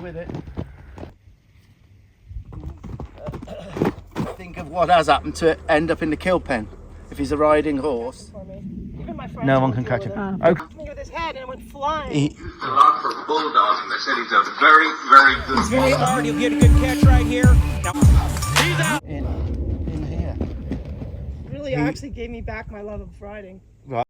with it. Think of what has happened to end up in the kill pen. If he's a riding horse, no one can catch him. Okay. With his head and it went flying. He used a lot for bulldogging. They said he's a very, very good. He's very hard. He'll get a good catch right here. Now, he's out. In here. Really actually gave me back my love of riding. Right.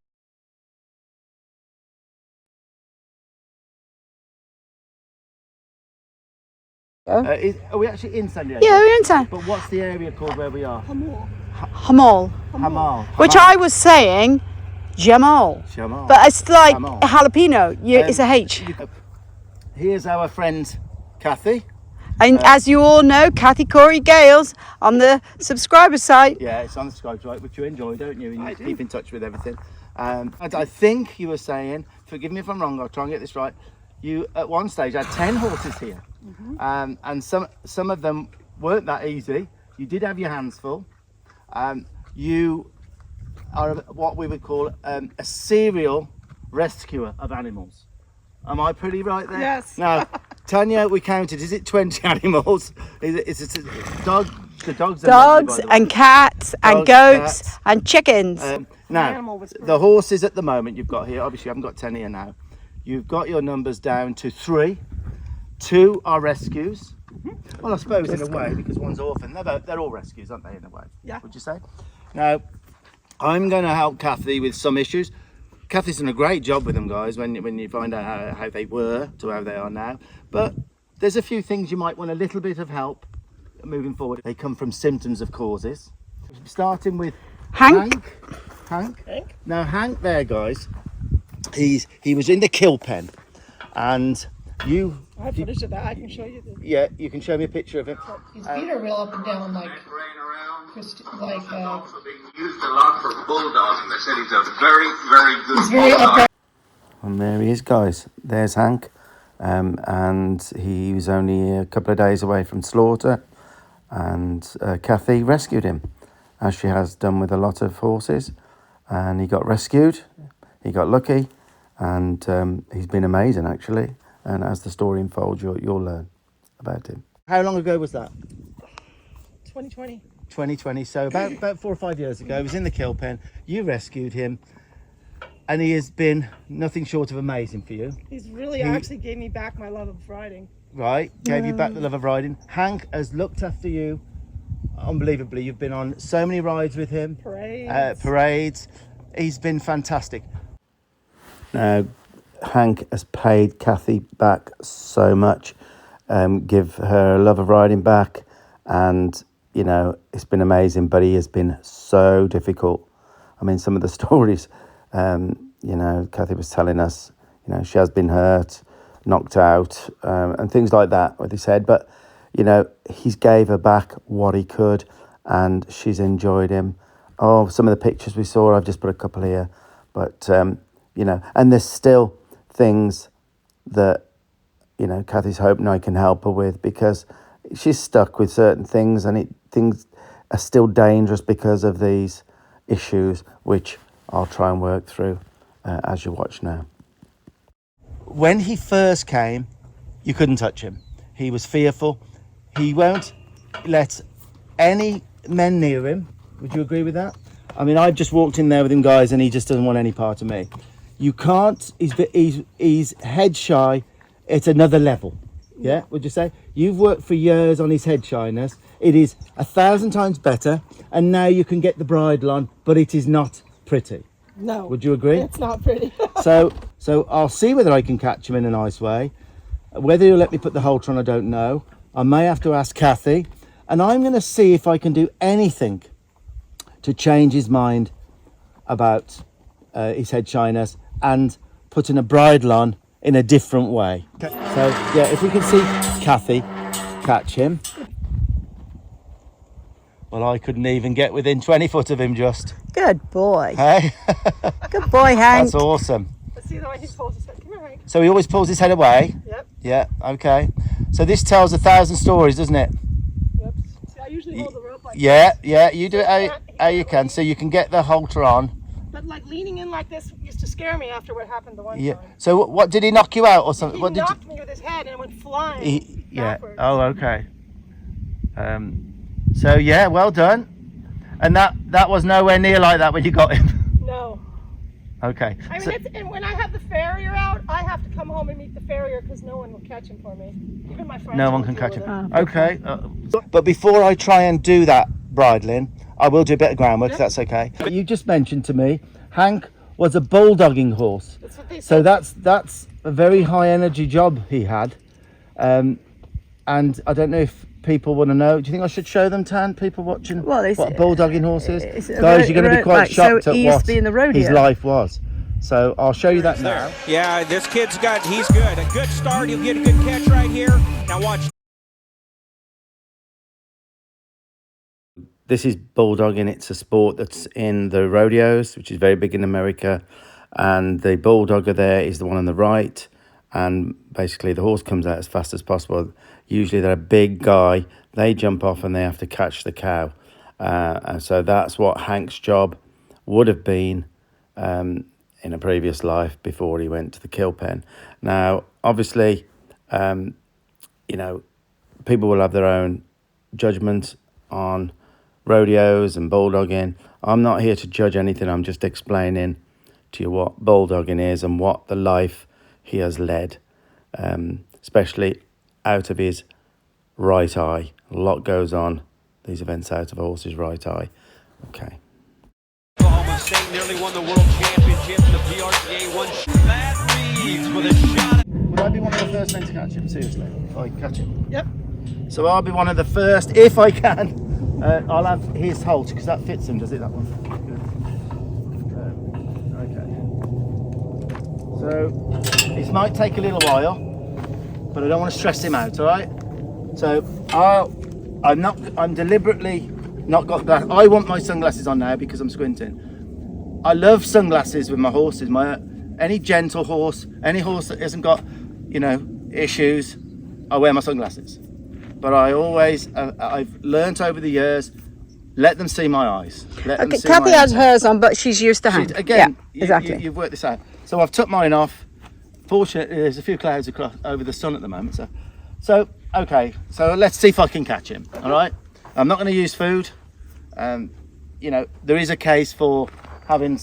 Are we actually in San Diego? Yeah, we're in San. But what's the area called where we are? Hamal. Hamal. Which I was saying Jamal. Jamal. But it's like Jamal. a jalapeno. It's a H. Here's our friend Kathy. And as you all know, Kathy Corey Gales on the subscriber site. Yeah, it's on the subscribe right, which you enjoy, don't you? And you I do. keep in touch with everything. And I think you were saying, forgive me if I'm wrong, I'll try and get this right. You at one stage had 10 horses here, and some of them weren't that easy. You did have your hands full. You are what we would call a serial rescuer of animals. Am I pretty right there? Yes. Now, Tanya, we counted. Is it 20 animals? Is it dog? The dogs. Are Dogs lovely, by the and way. cats and Dogs, goats cats. and chickens. Now, animal whisperer. the horses at the moment you've got here. Obviously, you haven't got 10 here now. You've got your numbers down to 3. 2 are rescues. Well, I suppose in a way, because one's orphan. They're all rescues, aren't they, in a way? Yeah. Would you say? Now, I'm going to help Kathy with some issues. Kathy's done a great job with them, guys, when you find out how they were to how they are now. But there's a few things you might want a little bit of help moving forward. They come from symptoms of causes. Starting with Hank. Hank. Now, Hank there, guys, he was in the kill pen, and you... I have footage of that. I can show you. Yeah, you can show me a picture of him. His feet are real up and down like Also being used a lot for bulldogging. They said he's a very, very good bulldog. And there he is, guys. There's Hank, and he was only a couple of days away from slaughter, and Kathy rescued him, as she has done with a lot of horses, and he got rescued. He got lucky, and he's been amazing, actually. And as the story unfolds, you'll learn about him. How long ago was that? 2020. 2020, so about 4 or 5 years ago. He was in the kill pen. You rescued him, and he has been nothing short of amazing for you. He's really actually gave me back my love of riding. Right, gave you back the love of riding. Hank has looked after you unbelievably. You've been on so many rides with him. Parades. He's been fantastic. Now, Hank has paid Kathy back so much, give her love of riding back, and you know, it's been amazing, but he has been so difficult. I mean, some of the stories, you know, Kathy was telling us, you know, she has been hurt, knocked out, and things like that with his head, but you know, he's gave her back what he could, and she's enjoyed him. Oh, some of the pictures we saw, I've just put a couple here, but you know, and there's still things that, you know, Kathy's hoping I can help her with, because she's stuck with certain things, and things are still dangerous because of these issues, which I'll try and work through as you watch now. When he first came, you couldn't touch him. He was fearful. He won't let any men near him. Would you agree with that? I mean, I've just walked in there with him, guys, and he just doesn't want any part of me. You can't, he's head shy at another level. Yeah, would you say? You've worked for years on his head shyness. It is 1,000 times better, and now you can get the bridle on, but it is not pretty. No. Would you agree? It's not pretty. So I'll see whether I can catch him in a nice way. Whether he'll let me put the halter on, I don't know. I may have to ask Kathy, and I'm going to see if I can do anything to change his mind about his head shyness and putting a bridle on in a different way. So yeah, if we can see Kathy catch him. Well, I couldn't even get within 20 foot of him just. Good boy. Hey? Good boy, Hank. That's awesome. Let's see the way he pulls his head. Come here, Hank. So he always pulls his head away? Yep. Yeah, okay. So this tells 1,000 stories, doesn't it? Yep. See, I usually hold the rope like Yeah, you do it how you can, so you can get the halter on. But like leaning in like this used to scare me after what happened the one Yeah. time. So what did he knock you out or something? He What did knocked me with his head and it went flying Yeah. backwards. Oh, okay. So yeah, well done. And that was nowhere near like that when you got him. No. Okay. I mean, So- and when I have the farrier out, I have to come home and meet the farrier because no one will catch him for me. Even my friends no one won't can deal catch with him. it. Okay. But before I try and do that bridling, I will do a bit of groundwork if that's okay. You just mentioned to me, Hank was a bulldogging horse. That's what they So said. that's a very high energy job he had. And I don't know if people want to know. Do you think I should show them, Tan, people watching, Well, it's- what a bulldogging horse is? it's a Guys, you're going to be quite so shocked at he used what to be in the rodeo. his life was. So I'll show you that now. Yeah, this kid's he's good. A good start. He'll get a good catch right here. Now watch. This is bulldogging. It's a sport that's in the rodeos, which is very big in America. And the bulldogger there is the one on the right. And basically the horse comes out as fast as possible. Usually they're a big guy. They jump off and they have to catch the cow. And so that's what Hank's job would have been in a previous life before he went to the kill pen. Now, obviously, you know, people will have their own judgment on rodeos and bulldogging. I'm not here to judge anything. I'm just explaining to you what bulldogging is and what the life he has led, especially out of his right eye. A lot goes on these events out of a horse's right eye. Okay. Oklahoma State nearly won the world championship. The PRCA won. Matt Reeves with a shot. Would I be one of the first men to catch him? Seriously, if I catch him? Yep. So I'll be one of the first, if I can. I'll have his halter because that fits him, does it? That one. Good. Okay. So this might take a little while, but I don't want to stress him out. All right. So I'm deliberately not got glass. I want my sunglasses on now because I'm squinting. I love sunglasses with my horses. Any gentle horse, any horse that hasn't got, issues, I wear my sunglasses. But I always, I've learnt over the years, let them see my eyes. Let them see Kathy my has eyes. hers on, but she's used to Hank. Again, yeah, exactly. You've worked this out. So I've took mine off. Fortunately, there's a few clouds over the sun at the moment. So okay. So let's see if I can catch him. All right. I'm not going to use food. There is a case for having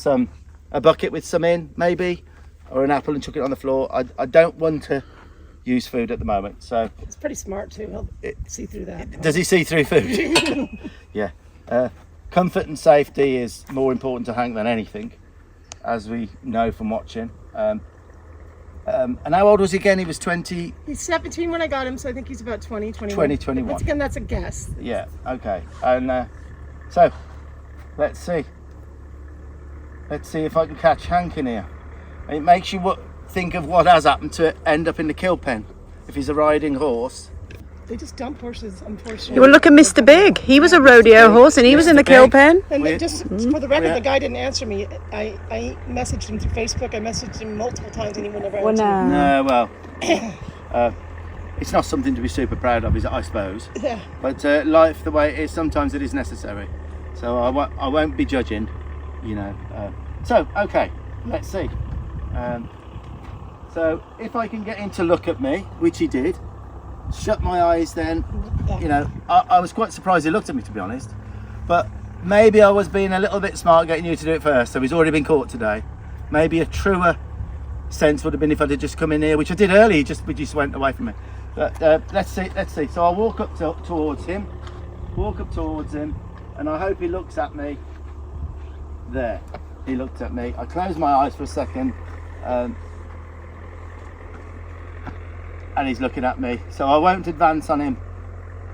a bucket with some in, maybe, or an apple and chuck it on the floor. I don't want to use food at the moment. So It's pretty smart too. He'll see through that. does he see through food? Yeah. Comfort and safety is more important to Hank than anything, as we know from watching. And how old was he again? He was 20. He's 17 when I got him, so I think he's about 20, 21. 20, 21. Once again, that's a guess. Yeah, okay. And so, let's see. Let's see if I can catch Hank in here. And it makes you think of what has happened to end up in the kill pen. If he's a riding horse. They just dump horses, unfortunately. Well, look at Mr. Big. He was a rodeo horse and he was in the kill Big. pen. And We- just for the record, we- the guy didn't answer me. I messaged him through Facebook. I messaged him multiple times and he would never Well, answer me. no. Well, it's not something to be super proud of, I suppose. Yeah. But life the way it is, sometimes it is necessary. So I won't be judging, So, okay, let's see. So if I can get him to look at me, which he did, shut my eyes then, I was quite surprised he looked at me, to be honest. But maybe I was being a little bit smart getting you to do it first, so he's already been caught today. Maybe a truer sense would have been if I'd have just come in here, which I did early, he just went away from me. But let's see. So I'll walk up towards him, and I hope he looks at me. There, he looked at me. I closed my eyes for a second, and he's looking at me. So I won't advance on him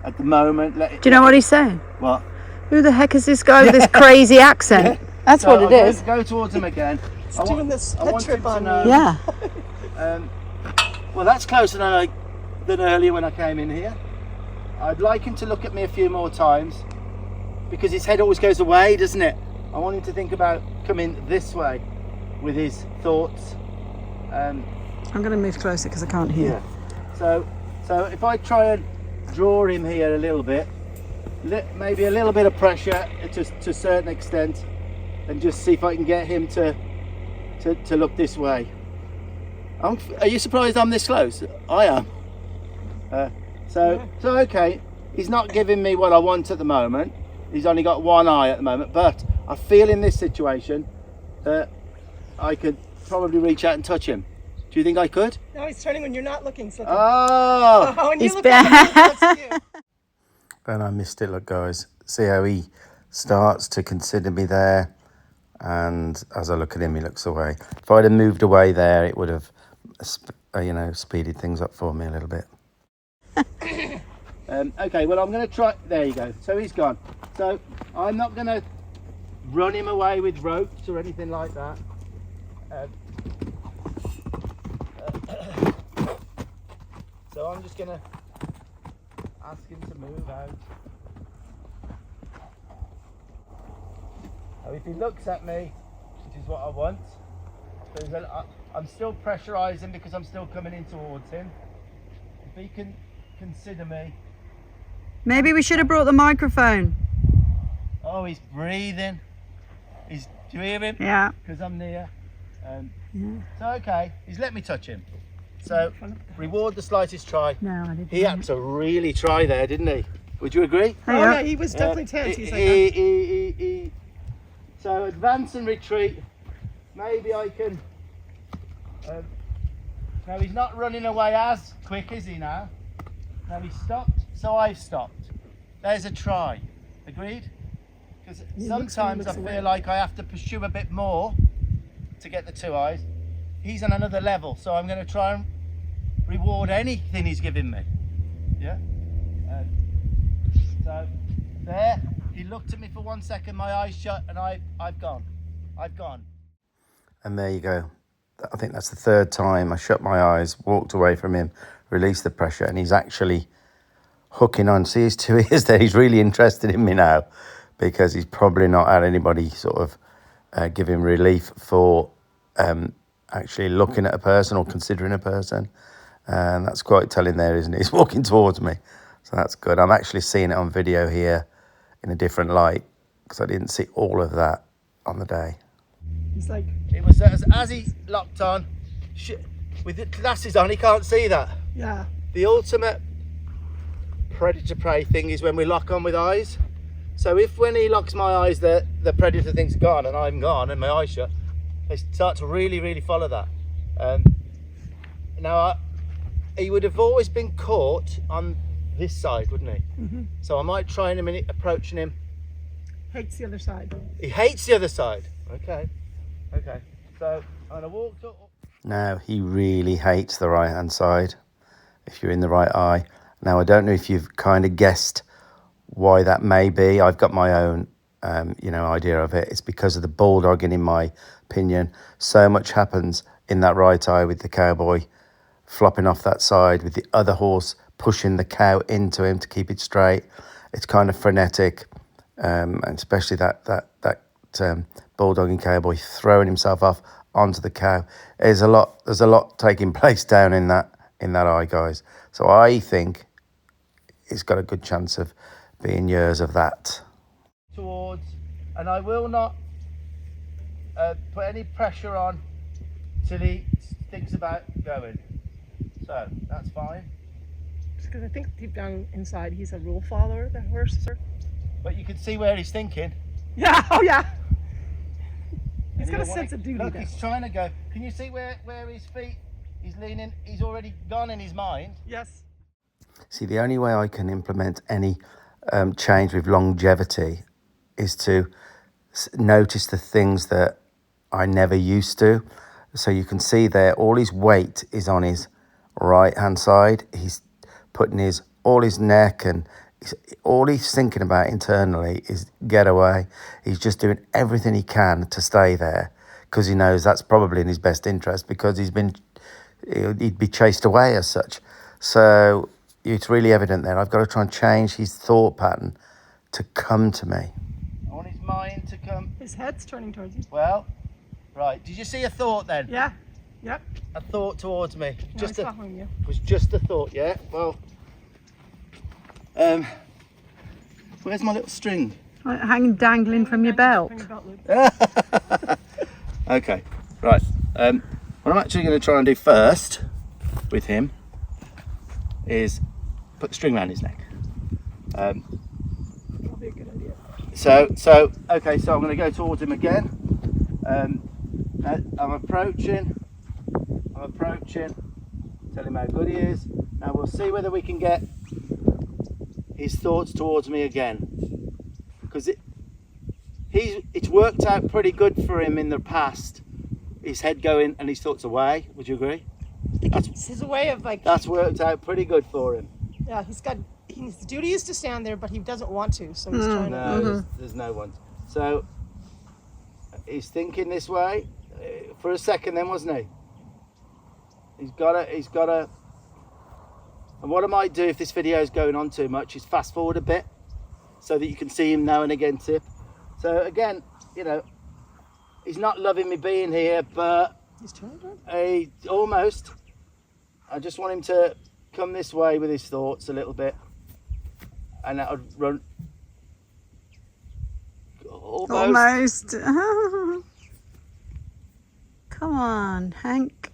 at the moment. Do you know what he's saying? What? Who the heck is this guy with this crazy accent? That's So what it I'll is. Go towards him again. He's doing this I head want trip him to on know- me. Yeah. Well, that's closer than earlier when I came in here. I'd like him to look at me a few more times because his head always goes away, doesn't it? I want him to think about coming this way with his thoughts. I'm going to move closer because I can't hear. Yeah. So if I try and draw him here a little bit, maybe a little bit of pressure to a certain extent, and just see if I can get him to to look this way. Are you surprised I'm this close? I am. So okay, he's not giving me what I want at the moment. He's only got one eye at the moment, but I feel in this situation that I could probably reach out and touch him. Do you think I could? No, he's turning when you're not looking. So Oh! when you look at him, he looks at you. And I missed it, look guys. See how he starts to consider me there, and as I look at him, he looks away. If I'd have moved away there, it would have, speeded things up for me a little bit. Okay, well I'm going to try, there you go, so he's gone. So I'm not going to run him away with ropes or anything like that. So I'm just going to ask him to move out. Now if he looks at me, which is what I want, I'm still pressurising because I'm still coming in towards him. If he can consider me. Maybe we should have brought the microphone. Oh, he's breathing. Do you hear him? Yeah. Because I'm near. So okay, he's let me touch him. So reward the slightest try. No, I didn't. He had to really try there, didn't he? Would you agree? Oh yeah, he was definitely tense. He's like, So advance and retreat. Maybe I can. Now he's not running away as quick, is he now? Now he stopped, so I've stopped. There's a try. Agreed? Because sometimes I feel like I have to pursue a bit more to get the two eyes. He's on another level, so I'm going to try and reward anything he's giving me. Yeah? So there, he looked at me for 1 second, my eyes shut, and I've gone. I've gone. And there you go. I think that's the third time I shut my eyes, walked away from him, released the pressure, and he's actually hooking on. See his two ears there? He's really interested in me now, because he's probably not had anybody sort of give him relief for actually looking at a person or considering a person. And that's quite telling there, isn't it? He's walking towards me. So that's good. I'm actually seeing it on video here in a different light, because I didn't see all of that on the day. he's like, It was as he locked on, with the glasses on, he can't see that. yeah. The ultimate predator-prey thing is when we lock on with eyes. So if when he locks my eyes, the predator thing's gone and I'm gone and my eyes shut, they start to really, really follow that. Now, he would have always been caught on this side, wouldn't he? Mm-hmm. So I might try in a minute approaching him. Hates the other side. He hates the other side. Okay. So I'm gonna walk up. Now he really hates the right hand side, if you're in the right eye. Now I don't know if you've kind of guessed why that may be. I've got my own idea of it. It's because of the bulldogging, in my opinion. So much happens in that right eye with the cowboy flopping off that side, with the other horse pushing the cow into him to keep it straight. It's kind of frenetic, and especially that bulldogging cowboy throwing himself off onto the cow. There's a lot taking place down in that eye, guys. So I think it's got a good chance of being years of that. Towards, and I will not put any pressure on till he thinks about going. So that's fine. Just because I think deep down inside he's a rule follower, the horse. But you can see where he's thinking. Yeah, oh yeah. He's And got a he'll sense wanna- of duty Look, there. he's trying to go. Can you see where his feet, he's leaning, he's already gone in his mind. Yes. See, the only way I can implement any change with longevity is to notice the things that I never used to. So you can see there, all his weight is on his right hand side. He's putting all his neck, and all he's thinking about internally is get away. He's just doing everything he can to stay there, because he knows that's probably in his best interest, because he'd be chased away as such. So it's really evident there. I've got to try and change his thought pattern to come to me. I want his mind to come. His head's turning towards you. Well, right. Did you see a thought then? Yeah. Yep. A thought towards me. No, he's following you. Was just a thought, yeah? Well, where's my little string? Hanging dangling from your belt. From your belt loop. Okay, Right. What I'm actually going to try and do first with him is put the string around his neck. That'll be a good idea. So okay, so I'm going to go towards him again. I'm approaching. Tell him how good he is. Now we'll see whether we can get his thoughts towards me again, because it's worked out pretty good for him in the past. His head going and his thoughts away. Would you agree? It's his way of like. That's worked out pretty good for him. Yeah, his duty is to stand there, but he doesn't want to, so he's trying to. No, there's no one. So he's thinking this way for a second, then, wasn't he? He's got to. And what I might do if this video is going on too much is fast forward a bit, so that you can see him now and again tip. So again, you know, he's not loving me being here, but He's trying. Almost. I just want him to come this way with his thoughts a little bit, and that would run. Almost. Come on, Hank.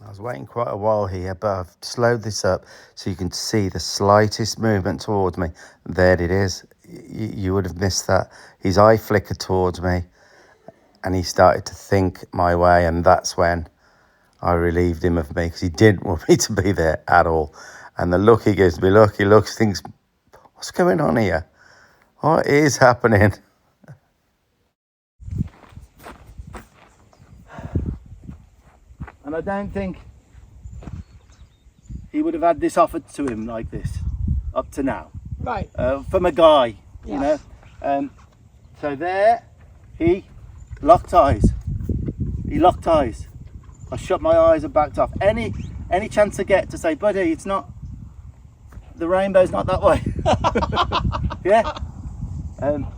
I was waiting quite a while here, but I've slowed this up so you can see the slightest movement towards me. There it is. You would have missed that. His eye flickered towards me and he started to think my way, and that's when I relieved him of me, because he didn't want me to be there at all. And the look he gives me, he looks, thinks, what's going on here? What is happening? And I don't think he would have had this offered to him like this up to now. Right. From a guy, Yeah. you know. So there, he locked eyes. I shut my eyes and backed off. Any chance I get to say, buddy, it's not, the rainbow's not that way. Yeah.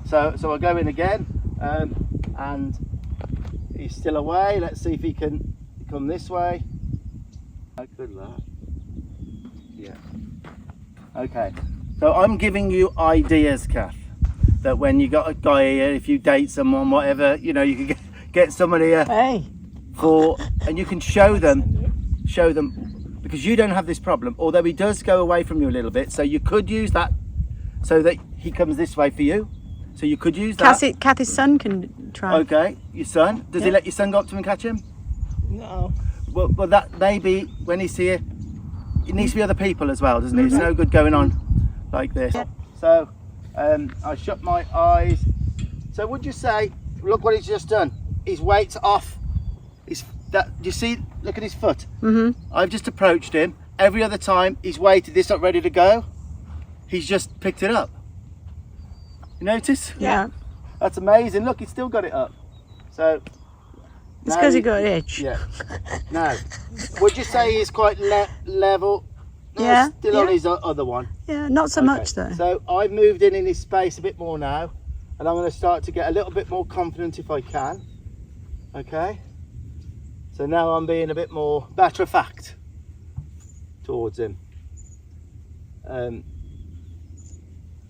So I go in again, and he's still away. Let's see if he can come this way. Oh, good luck. Yeah. Okay. So I'm giving you ideas, Kath, that when you got a guy here, if you date someone, whatever, you know, you can get someone here and you can show them, because you don't have this problem, although he does go away from you a little bit. So you could use that so that he comes this way for you. So you could use that. Kathy's son can try. Okay, your son. Does he let your son go up to him and catch him? No. Well, that maybe when he's here, it needs to be other people as well, doesn't it? It's no good going on like this. So I shut my eyes. So would you say, look what he's just done? His weight's off. Do you see? Look at his foot. I've just approached him. Every other time he's waited this up ready to go, he's just picked it up. You notice? Yeah. That's amazing. Look, he's still got it up. So It's because he got an itch. yeah. Now, would you say he's quite level? No, Yeah, still on his other one. Yeah, not so much though. So I've moved in his space a bit more now, and I'm going to start to get a little bit more confident if I can. Okay. So now I'm being a bit more matter of fact towards him.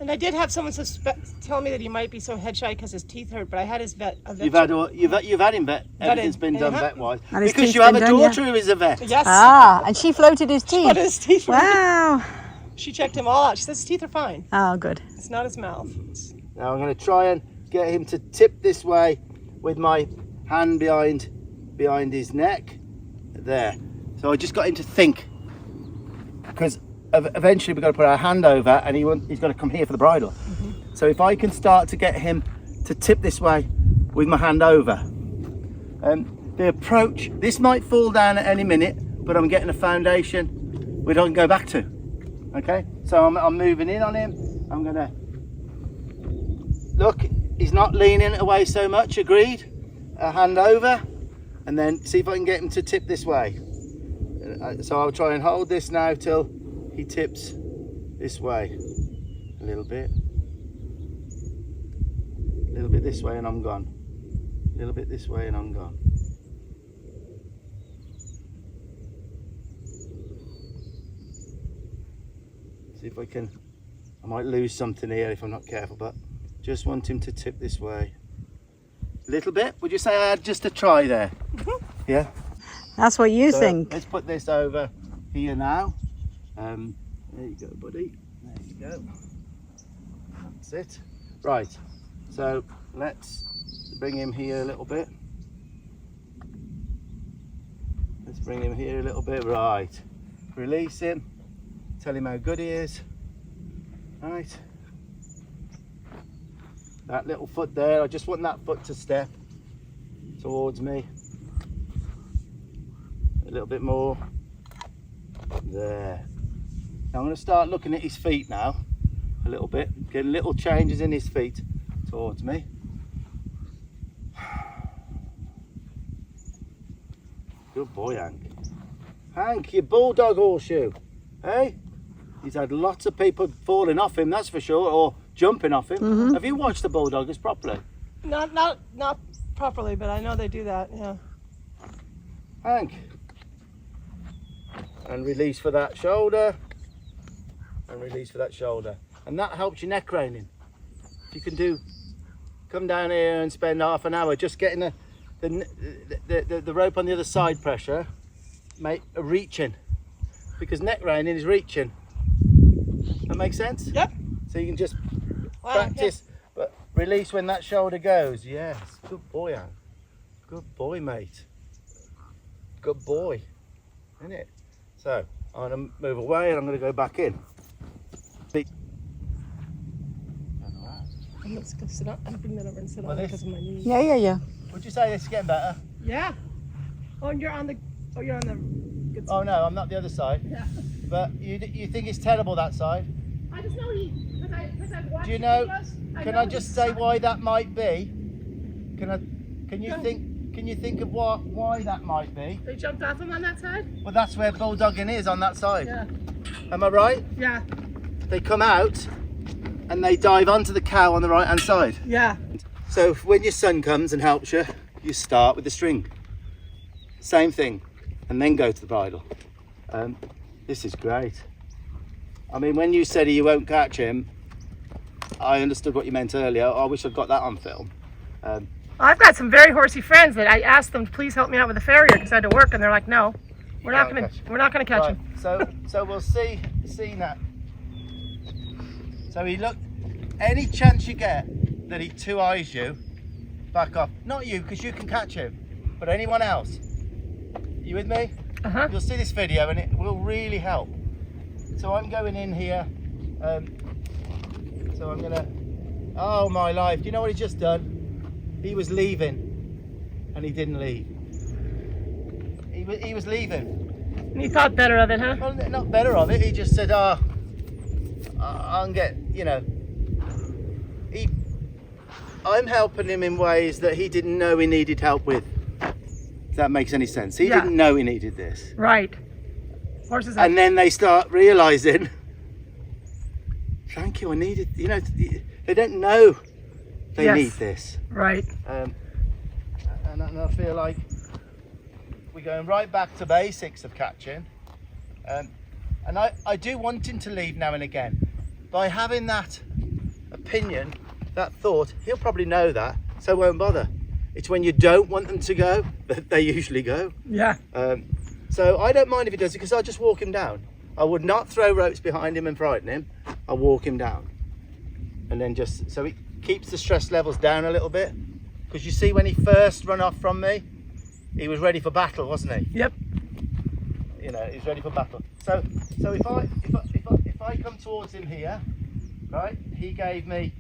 And I did have someone tell me that he might be so head shy because his teeth hurt, but I had his vet. You've had him vet. Everything's been done vet wise. And his Because teeth's you have a been done, daughter who is a vet. Yes. Ah, and she floated his teeth. But his teeth were- Wow. She checked him all out. She says his teeth are fine. Oh, good. It's not his mouth. Now I'm going to try and get him to tip this way with my hand behind his neck. There. So I just got him to think, because eventually we've got to put our hand over, and he's got to come here for the bridle. So if I can start to get him to tip this way with my hand over, the approach, this might fall down at any minute, but I'm getting a foundation which I can go back to. Okay, so I'm moving in on him. I'm gonna look, he's not leaning away so much. Agreed. A hand over, and then see if I can get him to tip this way. So I'll try and hold this now till he tips this way a little bit this way, and I'm gone. A little bit this way and I'm gone. See if I can, I might lose something here if I'm not careful, but just want him to tip this way. A little bit, would you say I had just a try there? Yeah? That's what you So think. let's put this over here now. There you go, buddy. There you go. That's it. Right, so let's bring him here a little bit. Let's bring him here a little bit. Right, release him. Tell him how good he is. Right. That little foot there, I just want that foot to step towards me. A little bit more. There. Now I'm going to start looking at his feet now. A little bit. Get little changes in his feet towards me. Good boy, Hank. Hank, you bulldog horseshoe. Hey? He's had lots of people falling off him, that's for sure, or jumping off him. Have you watched the bulldoggers properly? Not properly, but I know they do that. Yeah. Hank. And release for that shoulder. And release for that shoulder. And that helps your neck reining. You can come down here and spend half an hour just getting the rope on the other side pressure, reaching. Because neck reining is reaching. That makes sense? Yep. So you can just practice, but release when that shoulder goes. Yes, good boy, Hank. Good boy, mate. Good boy, isn't it? So I'm going to move away and I'm going to go back in. I'm just gonna sit up and bring that over and sit Well, on this- because of my knees. Yeah. Would you say this is getting better? Yeah. Oh, and you're on the. Oh, you're on the. Good Oh side. no, I'm not the other side. Yeah. But you think it's terrible that side? I just know because I've watched. Do you know? videos, Can know I just it's say not- why that might be? Can you think of why that might be? They jumped off him on that side. Well, that's where bulldogging is, on that side. Yeah. Am I right? Yeah. They come out and they dive onto the cow on the right hand side. Yeah. So when your son comes and helps you, you start with the string. Same thing, and then go to the bridle. This is great. I mean, when you said you won't catch him, I understood what you meant earlier. I wish I'd got that on film. I've got some very horsey friends that I asked them to please help me out with the farrier because I had to work, and they're like, "No, we're not gonna catch Right, him." so we'll see that. So he looked. Any chance you get that he two eyes you, back off. Not you, because you can catch him, but anyone else. You with me? You'll see this video and it will really help. So I'm going in here. So I'm gonna. Oh my life! Do you know what he's just done? He was leaving, and he didn't leave. He was leaving. And you thought better of it, huh? Well, not better of it. He just said, "Oh, I'll get, you know." I'm helping him in ways that he didn't know he needed help with. If that makes any sense. He didn't know he needed this. Right. Horses. And then they start realizing, thank you, I needed, you know, they don't know they need this. Right. And I feel like we're going right back to basics of catching. And I do want him to leave now and again. By having that opinion, that thought, he'll probably know that, so won't bother. It's when you don't want them to go that they usually go. Yeah. So I don't mind if he does it because I'll just walk him down. I would not throw ropes behind him and frighten him. I'll walk him down. And then just, so it keeps the stress levels down a little bit. Because you see when he first ran off from me, he was ready for battle, wasn't he? Yep. You know, he's ready for battle. So if I come towards him here, right, he gave me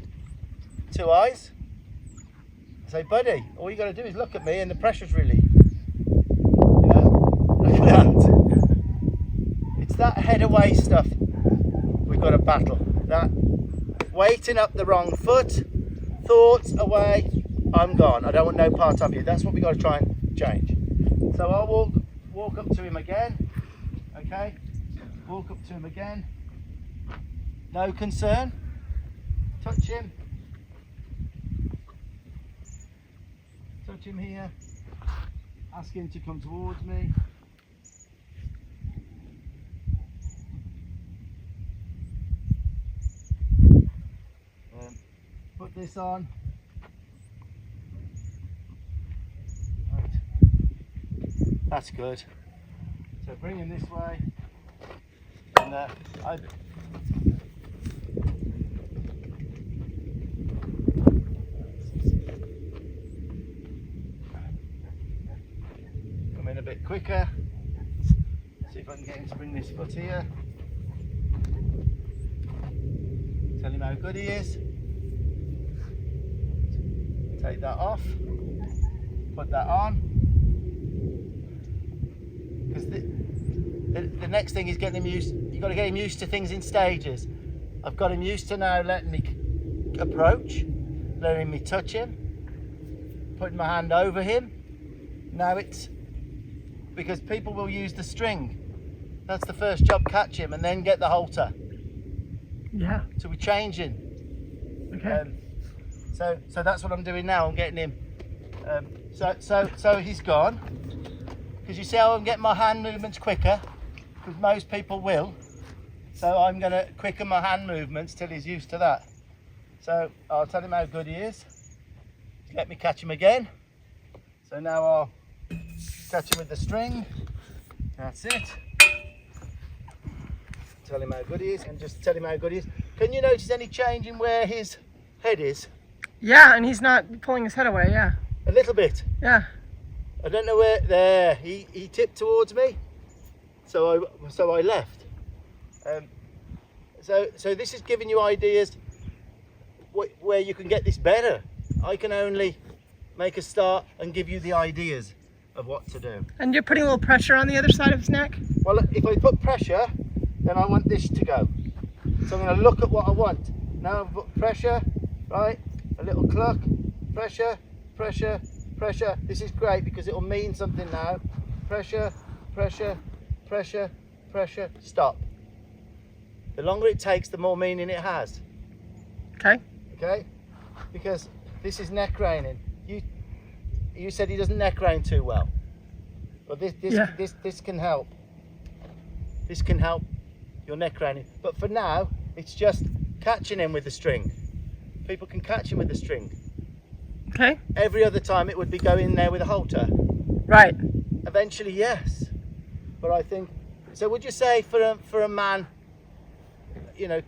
two eyes. I say, buddy, all you got to do is look at me and the pressure's relieved. You know, look at that. It's that head away stuff we've got to battle. That weighting up the wrong foot, thoughts away, I'm gone. I don't want no part of you. That's what we got to try and change. So I'll walk up to him again. Okay, walk up to him again. No concern. Touch him. Touch him here. Ask him to come towards me. this on. That's good. So bring him this way. And come in a bit quicker. See if I can get him to bring this foot here. Tell him how good he is. Take that off. Put that on. Because the next thing is getting him used. You've got to get him used to things in stages. I've got him used to now letting me approach, letting me touch him, putting my hand over him. Now it's because people will use the string. That's the first job, catch him and then get the halter. Yeah. So we're changing. Okay. So that's what I'm doing now. I'm getting him. So he's gone. Because you see how I'm getting my hand movements quicker, because most people will. So I'm going to quicken my hand movements till he's used to that. So I'll tell him how good he is. Let me catch him again. So now I'll catch him with the string. That's it. Tell him how good he is, and just tell him how good he is. Can you notice any change in where his head is? Yeah, and he's not pulling his head away, yeah. A little bit. Yeah. I don't know where. There, he tipped towards me, so I left. So this is giving you ideas where you can get this better. I can only make a start and give you the ideas of what to do. And you're putting a little pressure on the other side of his neck? Well, if I put pressure, then I want this to go. So I'm going to look at what I want. Now I've put pressure, right? A little cluck, pressure, pressure, pressure. This is great because it will mean something now. Pressure, pressure, pressure, pressure, stop. The longer it takes, the more meaning it has. Okay. Okay? Because this is neck reining. You said he doesn't neck rein too well. But this can help. This can help your neck reining. But for now, it's just catching him with the string. People can catch him with the string. Okay. Every other time it would be going there with a halter. Right. Eventually, yes. But I think, so would you say for a man, you know,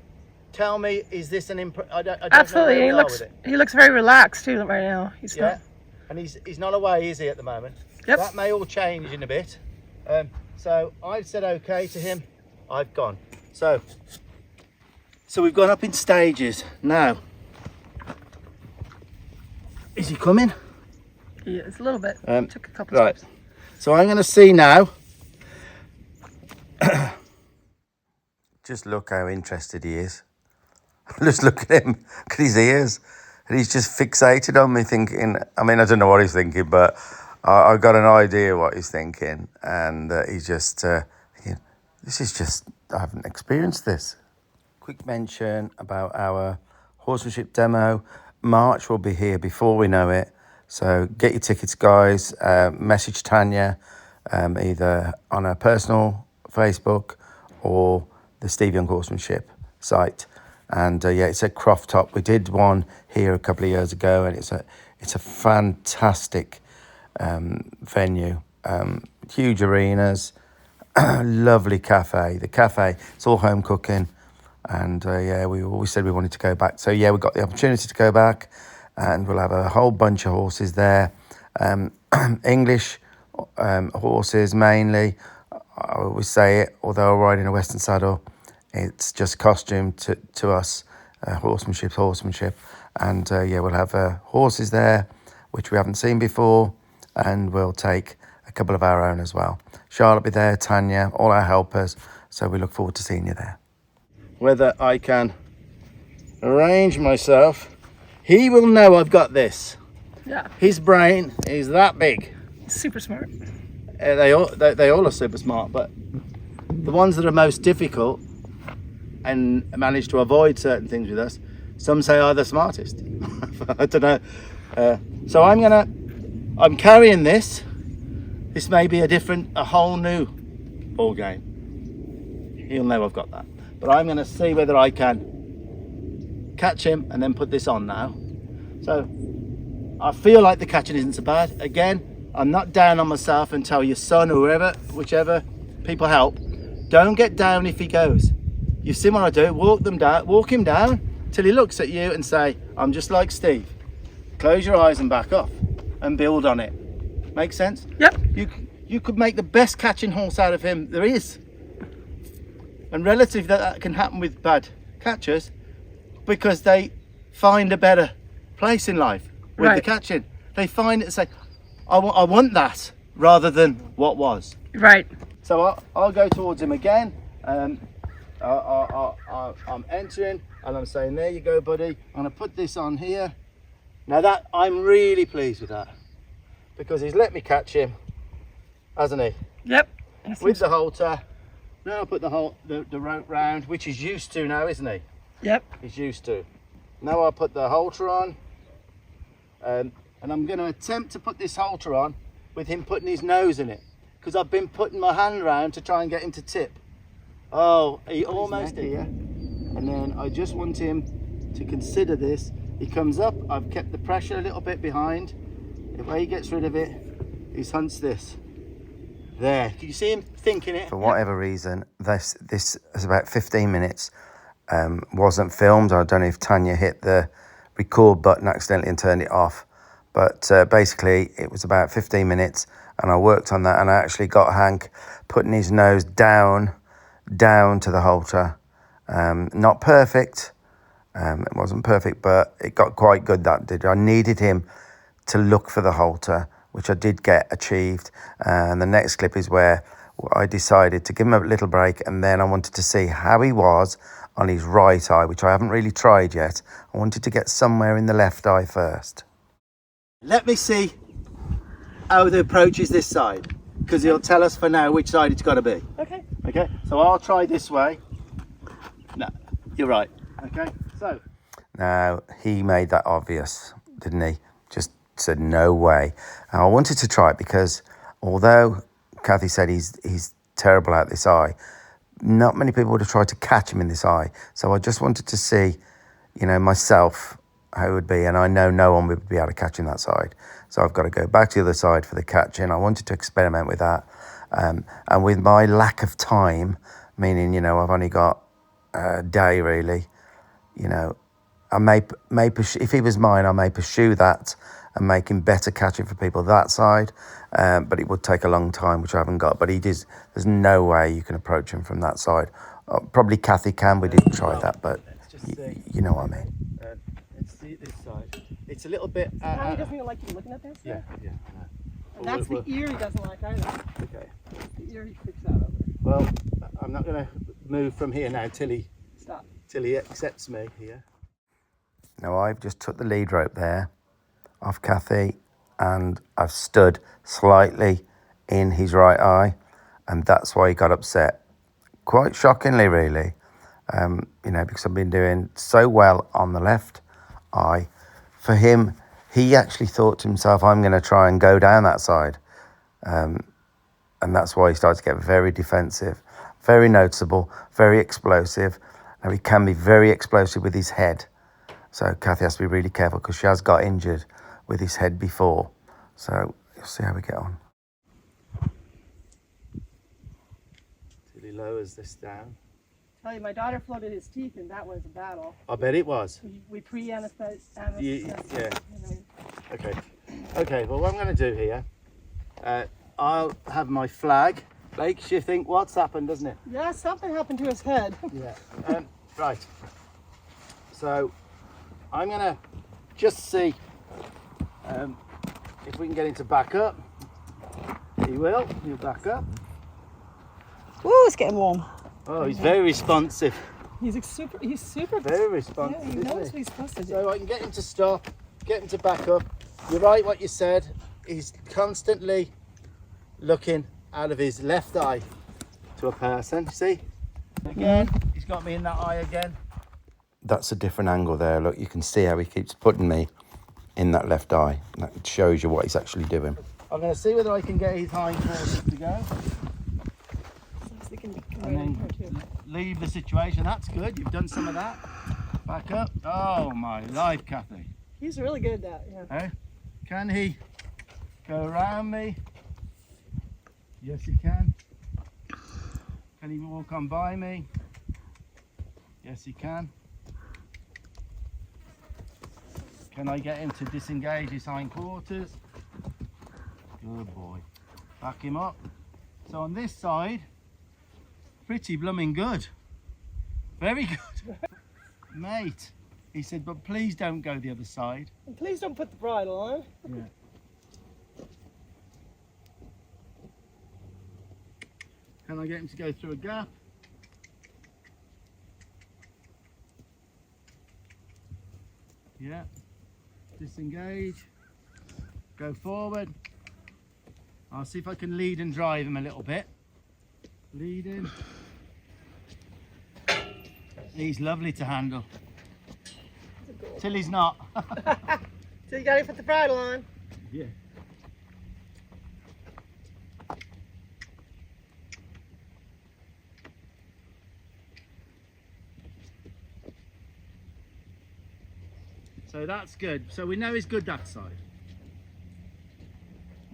tell me, is this an I don't Absolutely. know where we are with it. He looks very relaxed too right now. He's Yeah. not. And he's not away, is he, at the moment? Yep. That may all change in a bit. So I've said okay to him. I've gone. So we've gone up in stages. Now, is he coming? Yeah, it's a little bit. Took a couple Right. steps. So I'm going to see now. Just look how interested he is. Just look at him. Look at his ears. And he's just fixated on me thinking, I mean, I don't know what he's thinking, but I got an idea what he's thinking. And he's just, thinking, this is just, I haven't experienced this. Quick mention about our horsemanship demo. March will be here before we know it. So get your tickets, guys. Message Tanya, either on her personal Facebook or the Steve Young Horsemanship site. And yeah, it's at Croft Top. We did one here a couple of years ago, and it's a fantastic venue. Huge arenas, lovely cafe. The cafe, it's all home cooking. And yeah, we always said we wanted to go back. So yeah, we got the opportunity to go back, and we'll have a whole bunch of horses there. English horses mainly. I always say it, although I ride in a Western saddle, it's just costume to us. Horsemanship. And yeah, we'll have horses there, which we haven't seen before, and we'll take a couple of our own as well. Charlotte will be there, Tanya, all our helpers. So we look forward to seeing you there. Whether I can arrange myself, he will know I've got this. Yeah. His brain is that big. Super smart. They all are super smart, but the ones that are most difficult and manage to avoid certain things with us, some say are the smartest. I don't know. So I'm carrying this. This may be a whole new ball game. He'll know I've got that. But I'm going to see whether I can catch him and then put this on now. So I feel like the catching isn't so bad. Again, I'm not down on myself and tell your son or whoever, whichever people help, don't get down if he goes. You've seen what I do, walk him down till he looks at you and say, I'm just like Steve. Close your eyes and back off and build on it. Make sense? Yep. You could make the best catching horse out of him there is. And relative that can happen with bad catchers because they find a better place in life with the catching. They find it and say, I want that rather than what was. Right. So I'll go towards him again. I'm entering and I'm saying, there you go, buddy. I'm gonna put this on here. Now that, I'm really pleased with that because he's let me catch him, hasn't he? Yep. With the halter. Now I'll put the rope round, which he's used to now, isn't he? Yep. He's used to. Now I'll put the halter on. And I'm going to attempt to put this halter on with him putting his nose in it. Because I've been putting my hand round to try and get him to tip. Oh, he almost here. And then I just want him to consider this. He comes up, I've kept the pressure a little bit behind. If he gets rid of it, he hunts this. There, can you see him thinking it? For whatever reason, this is about 15 minutes. Wasn't filmed. I don't know if Tanya hit the record button accidentally and turned it off. But basically, it was about 15 minutes, and I worked on that, and I actually got Hank putting his nose down to the halter. Not perfect. It wasn't perfect, but it got quite good, that did. I needed him to look for the halter, which I did get achieved. And the next clip is where I decided to give him a little break, and then I wanted to see how he was on his right eye, which I haven't really tried yet. I wanted to get somewhere in the left eye first. Let me see how the approach is this side, because he'll tell us for now which side it's got to be. Okay. Okay, so I'll try this way. No, you're right. Okay, so. Now, he made that obvious, didn't he? Just said, no way. And I wanted to try it because although Kathy said he's terrible at this eye, not many people would have tried to catch him in this eye. So I just wanted to see, myself, how it would be. And I know no one would be able to catch him that side. So I've got to go back to the other side for the catching. I wanted to experiment with that. And with my lack of time, meaning, I've only got a day really, I may if he was mine, I may pursue that and make him better catching for people that side. But it would take a long time, which I haven't got. But there's no way you can approach him from that side. Probably Kathy can. We didn't try that, but you know what I mean. Let's see this side. It's a little bit. He doesn't even like you looking at this. Yeah. And that's the ear he doesn't like either. Okay. The ear he freaks out over. Well, I'm not going to move from here now till he accepts me here. Now I've just took the lead rope there off Kathy, and I've stood slightly in his right eye, and that's why he got upset. Quite shockingly, really, because I've been doing so well on the left eye. For him, he actually thought to himself, I'm going to try and go down that side. And that's why he started to get very defensive, very noticeable, very explosive. Now he can be very explosive with his head. So Kathy has to be really careful because she has got injured with his head before. So you'll see how we get on. Till he lowers this down. Tell you, my daughter floated his teeth, and that was a battle. I bet it was. We pre-anesthetized. Yeah. Okay, well, what I'm going to do here, I'll have my flag. Makes you think, what's happened, doesn't it? Yeah, something happened to his head. Yeah. Right. So I'm going to just see if we can get him to back up. He will. He'll back up. Ooh, it's getting warm. Oh, he's very responsive. He's super. Very responsive. Yeah, he knows what he's supposed to do. So I can get him to stop, get him to back up. You're right what you said. He's constantly looking out of his left eye to a person. See? Again, he's got me in that eye again. That's a different angle there. Look, you can see how he keeps putting me in that left eye. That shows you what he's actually doing. I'm going to see whether I can get his hind quarters to go. And then leave the situation. That's good. You've done some of that. Back up. Oh my life, Kathy. He's really good at that, yeah. Can he go around me? Yes, he can. Can he walk on by me? Yes, he can. Can I get him to disengage his hindquarters? Good boy. Back him up. So on this side, pretty blooming good. Very good. Mate, he said, but please don't go the other side. And please don't put the bridle on. Yeah. Can I get him to go through a gap? Yeah. Disengage. Go forward. I'll see if I can lead and drive him a little bit. Lead him. He's lovely to handle. Till he's not. So you gotta put the bridle on. Yeah. So that's good. So we know he's good that side.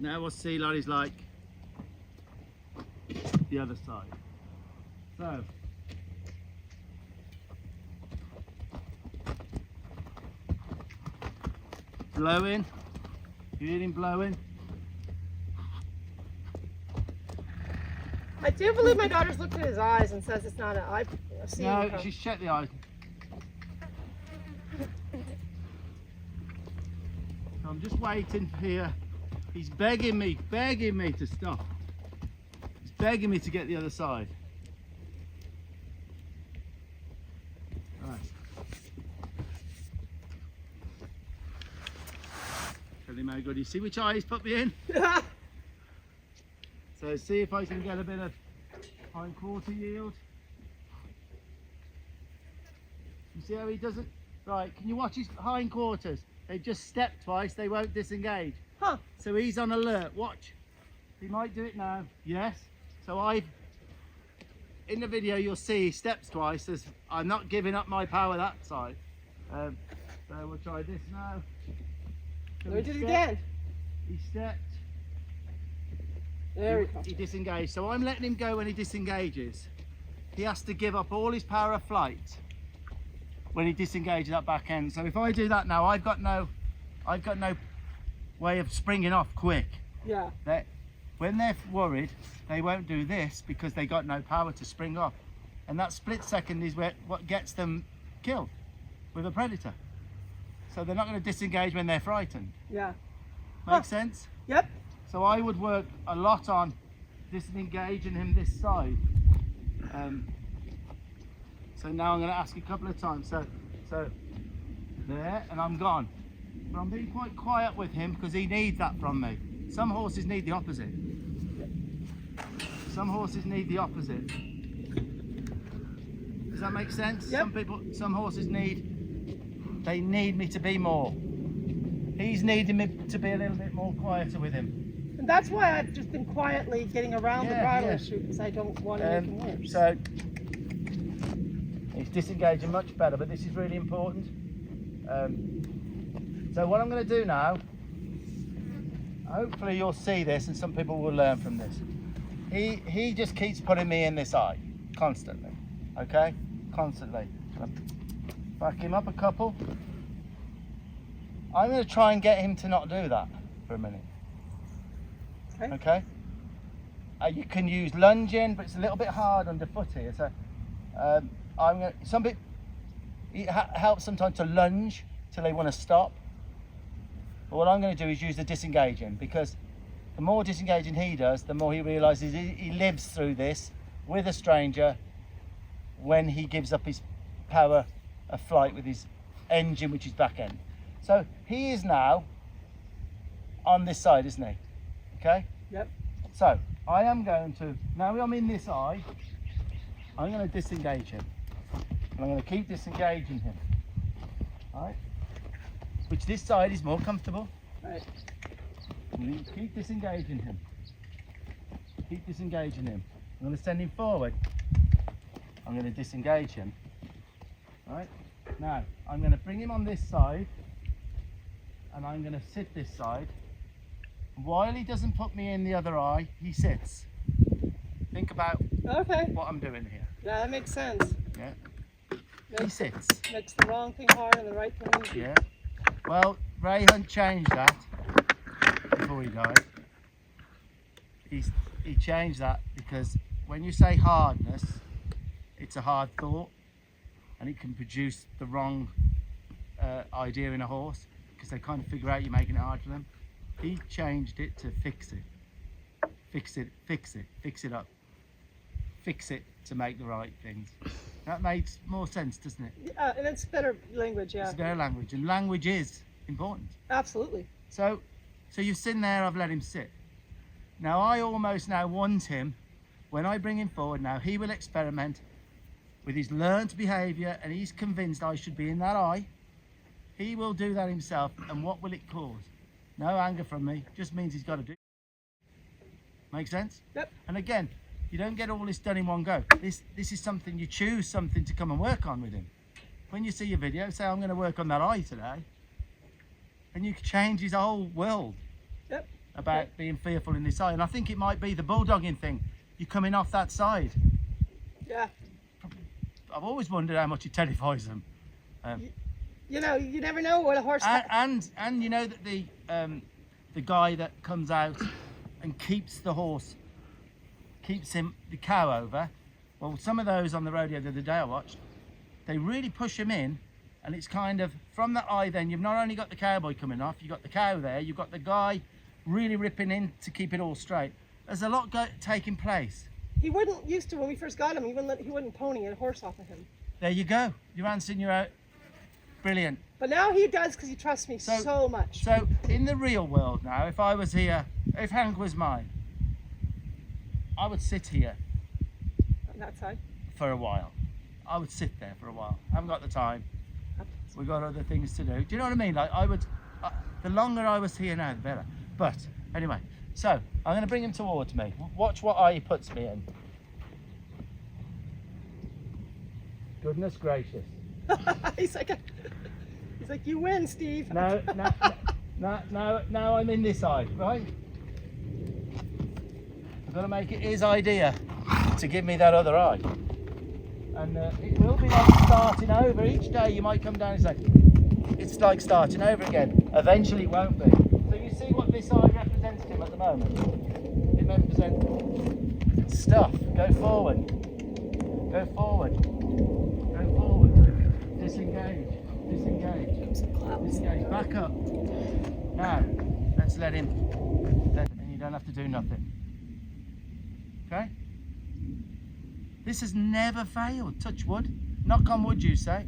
Now we'll see what he's like the other side. So blowing. You hear him blowing? I do believe my daughter's looked at his eyes and says it's not an eye. No, she's checked the eyes. So I'm just waiting here. He's begging me to stop. He's begging me to get the other side. Right. Tell him how good. You see which eye he's put me in? So see if I can get a bit of hind quarter yield. You see how he does it? Right, can you watch his hind quarters? They've just stepped twice, they won't disengage. Huh. So he's on alert, watch. He might do it now, yes. So in the video you'll see he steps twice, as I'm not giving up my power that side. So we'll try this now. So We did it again. He stepped. There we go. He disengaged. So I'm letting him go when he disengages. He has to give up all his power of flight when he disengages that back end. So if I do that now, I've got no way of springing off quick. Yeah. When they're worried, they won't do this because they got no power to spring off. And that split second is what gets them killed with a predator. So they're not going to disengage when they're frightened. Yeah. Make sense? Yep. So I would work a lot on disengaging him this side. So now I'm going to ask a couple of times. So there, and I'm gone. But I'm being quite quiet with him because he needs that from me. Some horses need the opposite. Some horses need the opposite. Does that make sense? Yep. Some horses need me to be more. He's needing me to be a little bit more quieter with him. And that's why I've just been quietly getting around the bridle issue, because I don't want to make him worse. So he's disengaging much better, but this is really important. So what I'm going to do now, hopefully you'll see this and some people will learn from this. He just keeps putting me in this eye constantly, okay? Constantly. Back him up a couple. I'm going to try and get him to not do that for a minute. Okay? You can use lunging, but it's a little bit hard underfoot here. So it helps sometimes to lunge till they want to stop. But what I'm going to do is use the disengaging, because the more disengaging he does, the more he realises he lives through this with a stranger when he gives up his power of flight with his engine, which is back end. So he is now on this side, isn't he? Okay? Yep. So I am going to, now I'm in this eye, I'm going to disengage him. And I'm going to keep disengaging him. Alright? Which this side is more comfortable. Right. I'm going to keep disengaging him. Keep disengaging him. I'm going to send him forward. I'm going to disengage him. Right? Now, I'm going to bring him on this side. and I'm going to sit this side. While he doesn't put me in the other eye, he sits. Think about what I'm doing here. Yeah, that makes sense. Yeah. He sits. Makes the wrong thing hard and the right thing easy. Yeah. Well, Ray Hunt changed that before he died. He changed that because when you say hardness, it's a hard thought, and it can produce the wrong idea in a horse because they kind of figure out you're making it hard for them. He changed it to fix it. Fix it, fix it, fix it up. Fix it to make the right things. That makes more sense, doesn't it? Yeah, and it's better language, yeah. It's their language, and language is important. Absolutely. So you've seen there, I've let him sit. Now I almost now want him, when I bring him forward now, he will experiment with his learned behaviour, and he's convinced I should be in that eye. He will do that himself, and what will it cause? No anger from me, just means he's got to do it. Make sense? Yep. And again, you don't get all this done in one go. This is something, you choose something to come and work on with him. When you see your video, say I'm going to work on that eye today, and you can change his whole world about being fearful in this eye. And I think it might be the bulldogging thing. You're coming off that side. Yeah. I've always wondered how much it terrifies them. You know, you never know what a horse. And you know that the guy that comes out and keeps the horse, keeps the cow over. Well, some of those on the rodeo the other day I watched, they really push him in, and it's kind of from that eye. Then you've not only got the cowboy coming off, you've got the cow there, you've got the guy really ripping in to keep it all straight. There's a lot taking place. He wouldn't used to when we first got him. He wouldn't pony a horse off of him. There you go. You're answering your own. Brilliant. But now he does because he trusts me so much. So in the real world now, if I was here, if Hank was mine, I would sit here. On that side. For a while. I would sit there for a while. I haven't got the time. We've got other things to do. Do you know what I mean? Like I would, the longer I was here now, the better. But anyway, so I'm going to bring him towards me. Watch what eye he puts me in. Goodness gracious. He's like, you win, Steve. Now I'm in this eye, right? I've got to make it his idea to give me that other eye. And it will be like starting over. Each day you might come down and say, it's like starting over again. Eventually it won't be. So you see what this eye represents to him at the moment? It represents stuff. Go forward. Go forward. Go forward. Disengage. Disengage. Disengage. Back up. Now, let's let him. And you don't have to do nothing. Okay? This has never failed. Touch wood. Knock on wood, you say.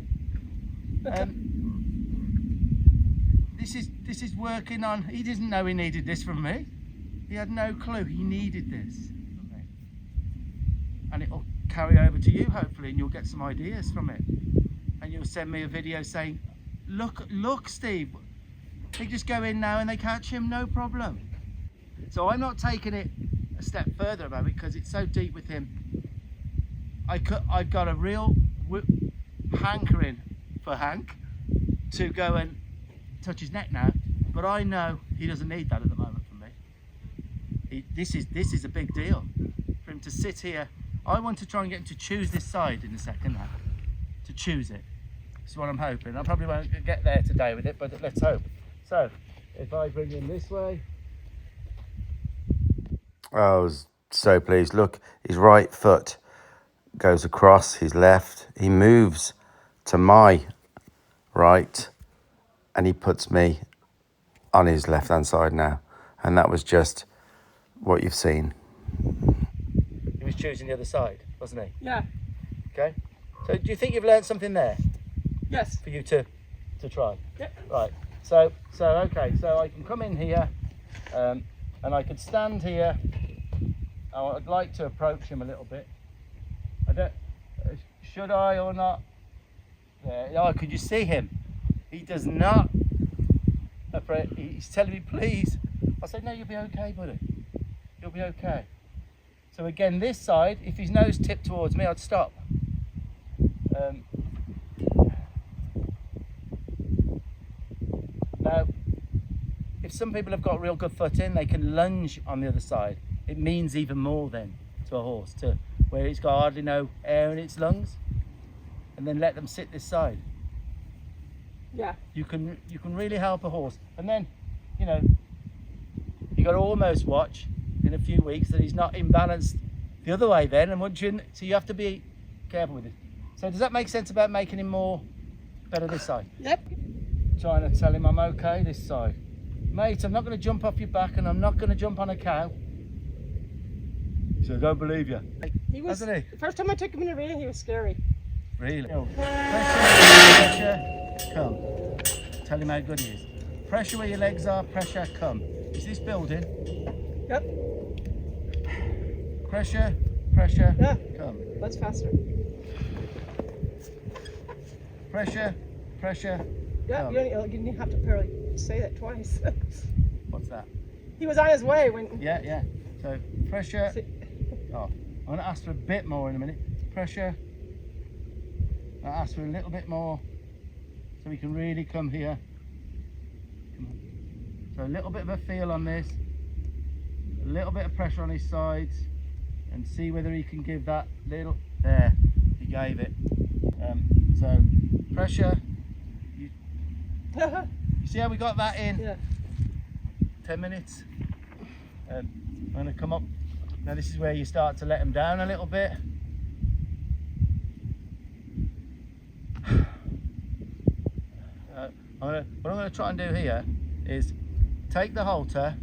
This is working on. He didn't know he needed this from me. He had no clue he needed this. And it'll carry over to you hopefully, and you'll get some ideas from it. And you'll send me a video saying, look, Steve. They just go in now and they catch him, no problem. So I'm not taking it a step further about it because it's so deep with him. I've got a real hankering for Hank to go and touch his neck now, but I know he doesn't need that at the moment from me. This is a big deal for him to sit here. I want to try and get him to choose this side in a second now, to choose it. That's what I'm hoping. I probably won't get there today with it, but let's hope. So if I bring him this way. I was so pleased. Look, his right foot goes across his left. He moves to my right and he puts me on his left hand side now. And that was just what you've seen. He was choosing the other side, wasn't he? Yeah. Okay. So do you think you've learned something there? Yes. For you to try? Yep. Right. So okay, so I can come in here and I could stand here. I'd like to approach him a little bit. I don't, should I or not? There. Oh, could you see him? He does not. He's telling me, please. I said, no, you'll be okay, buddy. You'll be okay. So again, this side, if his nose tipped towards me, I'd stop. Now, if some people have got real good footing, they can lunge on the other side. It means even more then to a horse, to where it's got hardly no air in its lungs, and then let them sit this side. Yeah. You can really help a horse. And then, you know, you got to almost watch in a few weeks that he's not imbalanced the other way then, and once you, so you have to be careful with it. So does that make sense about making him better this side? Yep. Trying to tell him I'm okay this side. Mate, I'm not going to jump off your back, and I'm not going to jump on a cow. So I don't believe you. He was, hasn't he? the first time I took him in a ring, he was scary. Really? Pressure, come. Tell him how good he is. Pressure where your legs are, pressure, come. Is this building? Yep. Pressure, Yeah. come. That's faster. Pressure, Yeah, come. you didn't have to barely say that twice. What's that? He was on his way when... Yeah. So pressure. Oh, I'm going to ask for a bit more in a minute. Pressure. I'll ask for a little bit more so we can really come here. Come on. So a little bit of a feel on this, a little bit of pressure on his sides, and see whether he can give that little, there, he gave it. So pressure, you see how we got that in? Yeah. 10 minutes. I'm going to come up. Now this is where you start to let him down a little bit. What I'm going to try and do here is take the halter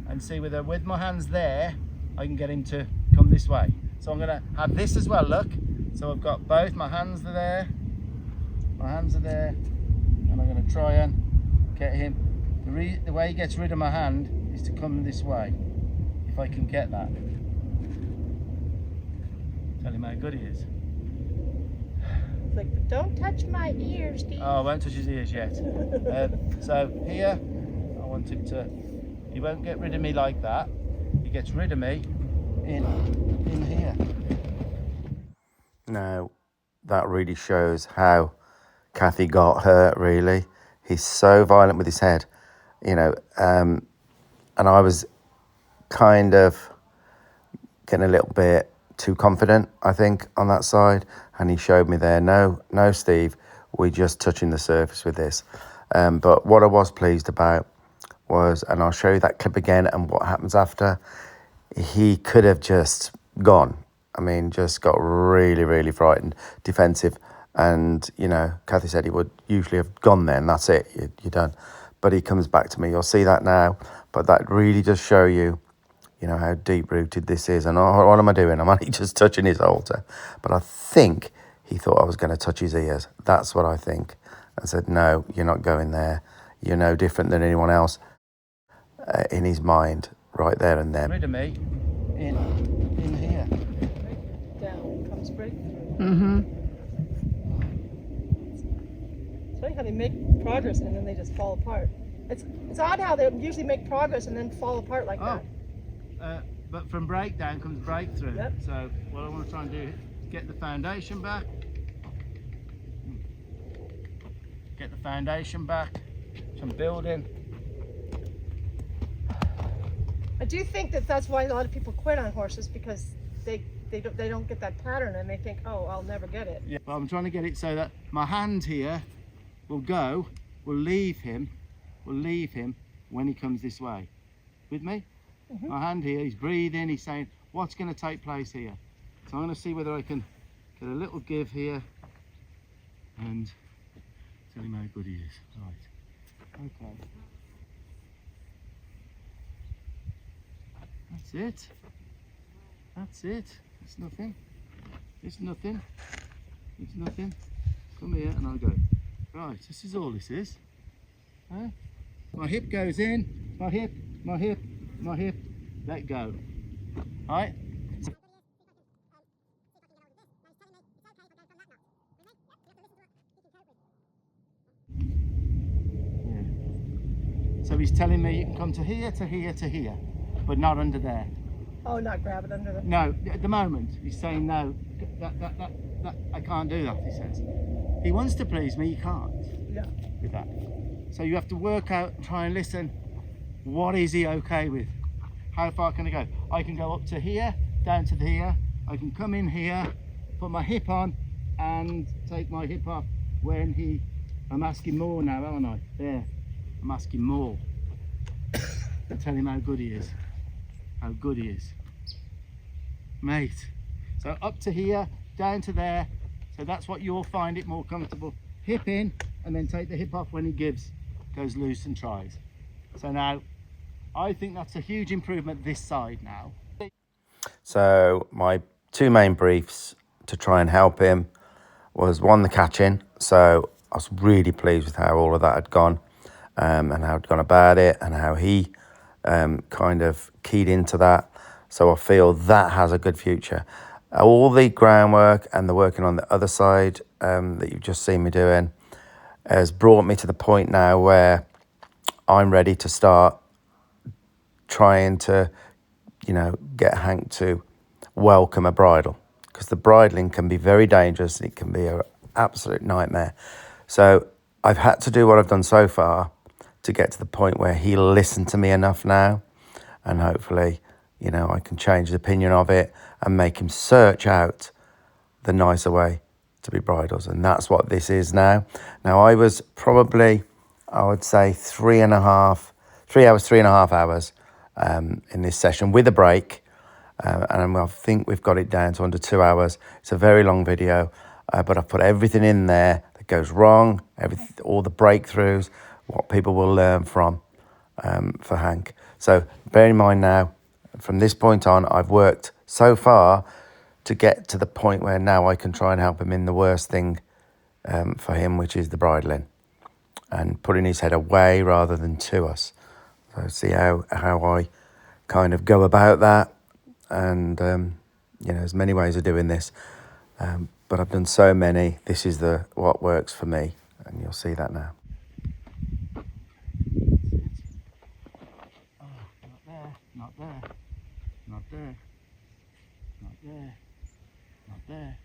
and see whether with my hands there I can get him to come this way. So I'm going to have this as well, look. So I've got both my hands are there, and I'm going to try and get him. The way he gets rid of my hand is to come this way, if I can get that. Tell him how good he is. It's like, but don't touch my ears, Steve. Oh, I won't touch his ears yet. So here, I want him to, he won't get rid of me like that. He gets rid of me in here. Now, that really shows how Kathy got hurt, really. He's so violent with his head, you know, and I was kind of getting a little bit too confident, I think, on that side, and he showed me there, no, Steve, we're just touching the surface with this. But what I was pleased about was, and I'll show you that clip again and what happens after, he could have just gone. I mean, just got really, really frightened, defensive, and, you know, Kathy said he would usually have gone there, and that's it, you're done. But he comes back to me, you'll see that now, but that really does show you, you know, how deep-rooted this is. And what am I doing? I'm only just touching his halter. But I think he thought I was going to touch his ears. That's what I think. I said, no, you're not going there. You're no different than anyone else in his mind, right there and then. Rid of me in here. Down comes breakthrough. Mm-hmm. It's funny how they make progress and then they just fall apart. It's odd how they usually make progress and then fall apart like that. But from breakdown comes breakthrough. Yep. So what I want to try and do is get the foundation back. Get the foundation back. Some building. I do think that's why a lot of people quit on horses, because they don't get that pattern and they think, oh, I'll never get it. Yeah. But I'm trying to get it so that my hand here will leave him when he comes this way. With me? Mm-hmm. My hand here, he's breathing, he's saying, what's going to take place here? So I'm going to see whether I can get a little give here and tell him how good he is. Right. Okay. That's it. That's it. It's nothing. It's nothing. It's nothing. Come here and I'll go. Right, this is all this is. Huh? My hip goes in, my hip, let go. Right? Yeah. So he's telling me you can come to here, but not under there. Oh, not grab it under the... No, at the moment, he's saying no, that I can't do that, he says. He wants to please me, he can't Yeah. with that. So you have to work out, try and listen What is he okay with? How far can I go? I can go up to here, down to here. I can come in here, put my hip on and take my hip off when I'm asking more now, aren't I? There, I'm asking more. Tell him how good he is. How good he is. Mate. So up to here, down to there. So that's what you'll find it more comfortable. Hip in and then take the hip off when he goes loose and tries. So now, I think that's a huge improvement this side now. So my two main briefs to try and help him was one, the catching. So I was really pleased with how all of that had gone, and how I'd gone about it, and how he kind of keyed into that. So I feel that has a good future. All the groundwork and the working on the other side that you've just seen me doing has brought me to the point now where I'm ready to start trying to, get Hank to welcome a bridle, because the bridling can be very dangerous and it can be an absolute nightmare. So I've had to do what I've done so far to get to the point where he'll listen to me enough now, and hopefully, I can change his opinion of it and make him search out the nicer way to be bridles. And that's what this is now. Now, I was probably, I would say 3.5 hours in this session with a break. And I think we've got it down to under 2 hours. It's a very long video, but I've put everything in there that goes wrong, all the breakthroughs, what people will learn from for Hank. So bear in mind now, from this point on, I've worked so far to get to the point where now I can try and help him in the worst thing for him, which is the bridling, and putting his head away rather than to us. So see how I kind of go about that. And, there's many ways of doing this, but I've done so many. This is what works for me, and you'll see that now. Not there, not there, not there, not there.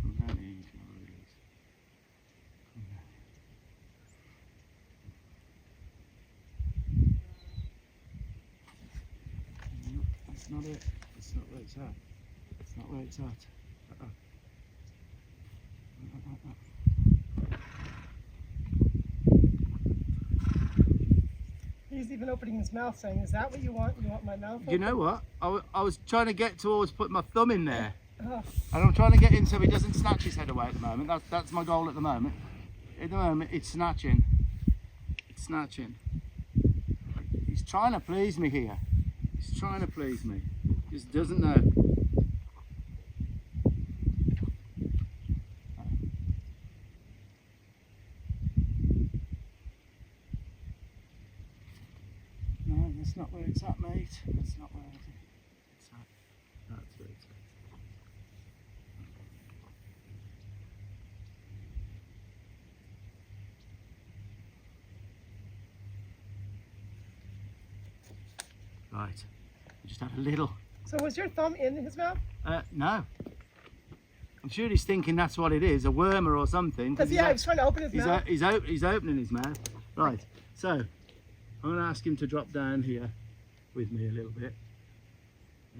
Come down here, you can release. Come down. No, that's not it. That's not where it's at. That's not where it's at. He's even opening his mouth saying, is that what you want? You want my mouth open? You know what? I was trying to get towards putting my thumb in there. Oh. And I'm trying to get in so he doesn't snatch his head away at the moment. That's my goal at the moment. At the moment, it's snatching. It's snatching. He's trying to please me here. He's trying to please me. Just doesn't know. No, that's not where it's at, mate. That's not where it's at. That's where it's at. Right, I just had a little. So was your thumb in his mouth? No. I'm sure he's thinking that's what it is, a wormer or something. Because yeah, he was trying to open his mouth. He's opening his mouth. Right, so I'm going to ask him to drop down here with me a little bit.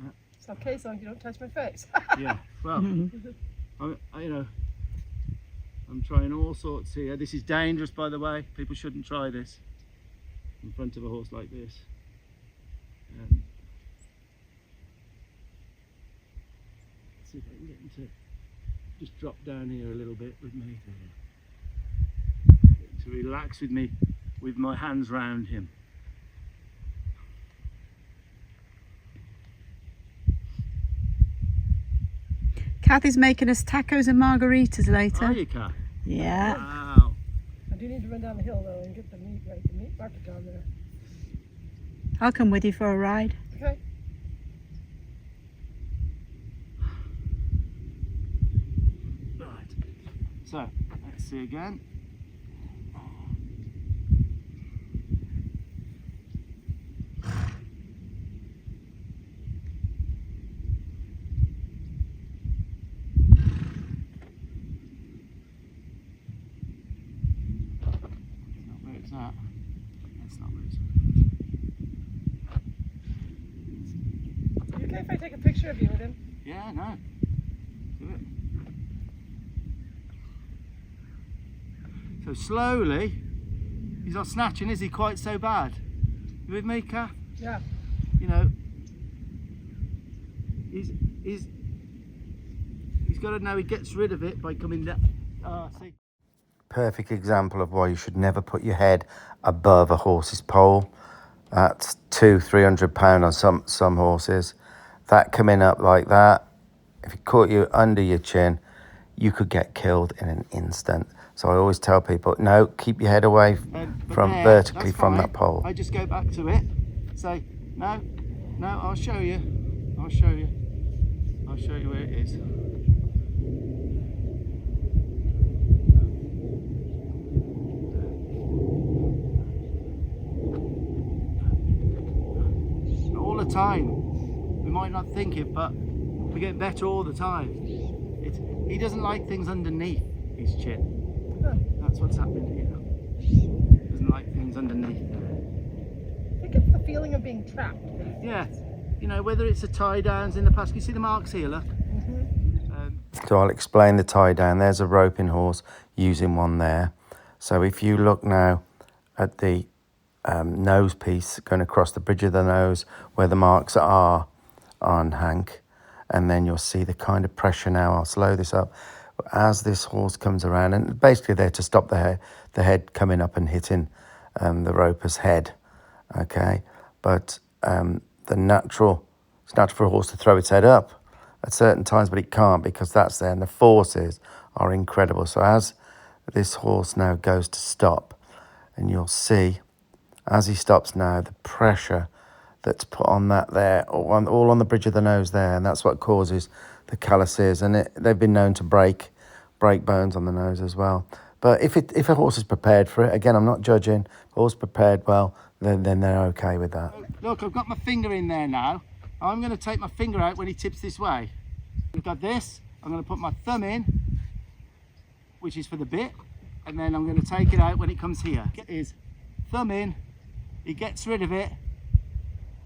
Yeah. It's okay, so long as you don't touch my face. Yeah, well, I'm trying all sorts here. This is dangerous, by the way. People shouldn't try this in front of a horse like this. See if I can get him to just drop down here a little bit with me. Get him to relax with me, with my hands round him. Kathy's making us tacos and margaritas later. Are you, Kat? Yeah. Wow. I do need to run down the hill though and get the meat right, the meat market down there. I'll come with you for a ride. Okay. Right. So, let's see again. that? That's not very You okay if I take a picture of you with him? Yeah, no. Do it. So slowly, he's not snatching, is he, quite so bad? You with me, Kath? Yeah. You know, he's got to know he gets rid of it by coming down. See. Perfect example of why you should never put your head above a horse's pole. That's £200-300 on some horses. That coming up like that, if it caught you under your chin, you could get killed in an instant. So I always tell people, no, keep your head away from there, vertically that's from fine. that pole. I just go back to it, say, no, I'll show you. I'll show you where it is. All the time. We might not think it, but we get better all the time. He doesn't like things underneath his chin. That's what's happening here. He doesn't like things underneath. I think it's the feeling of being trapped. Yeah, you know, whether it's the tie downs in the past. You see the marks here, look. So I'll explain the tie down. There's a roping horse using one there. So if you look now at the nose piece going across the bridge of the nose where the marks are on Hank, and then you'll see the kind of pressure now. I'll slow this up. As this horse comes around, and basically there to stop the head coming up and hitting the roper's head, okay? But it's natural for a horse to throw its head up at certain times, but it can't because that's there, and the forces are incredible. So as this horse now goes to stop, and you'll see, as he stops now, the pressure that's put on that there, all on the bridge of the nose there, and that's what causes the calluses, and they've been known to break bones on the nose as well. But if a horse is prepared for it, again, I'm not judging, if a horse prepared well, then they're okay with that. Look, I've got my finger in there now. I'm going to take my finger out when he tips this way. I've got this, I'm going to put my thumb in, which is for the bit, and then I'm going to take it out when it comes here. Get his thumb in, he gets rid of it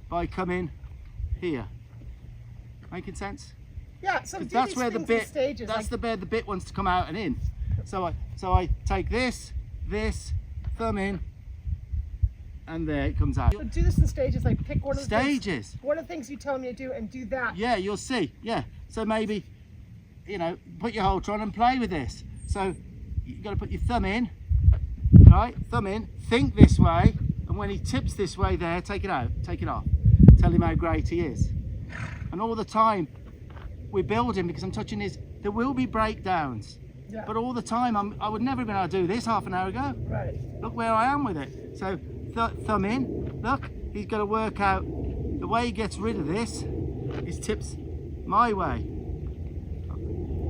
by coming here. Making sense? Yeah, so that's where the bit, stages, that's where the bit wants to come out and in. So I take this, thumb in, and there it comes out. So do this in stages, like pick one of the stages. Things, one of the things you tell me to do and do that. Yeah, you'll see. Yeah. So maybe, you know, put your halter on and play with this. So you've got to put your thumb in, right? Thumb in, think this way, and when he tips this way there, take it out, take it off. Tell him how great he is. And all the time, we build him because I'm touching his, there will be breakdowns. Yeah. But all the time, I would never have been able to do this half an hour ago. Right. Look where I am with it. So thumb in, look, he's got to work out the way he gets rid of this is tips my way.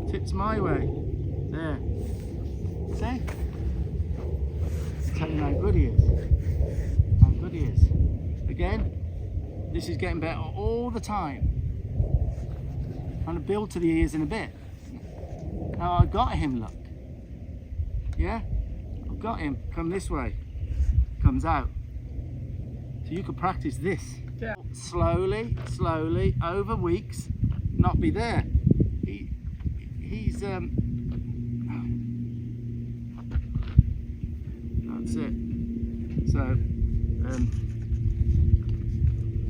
Tips my way. There. See? Tell him how good he is. How good he is. Again, this is getting better all the time. I'm going to build to the ears in a bit. Now I've got him, look. Yeah? I've got him. Come this way. Comes out. So you could practice this. Yeah. Slowly, over weeks, not be there. He's that's it. So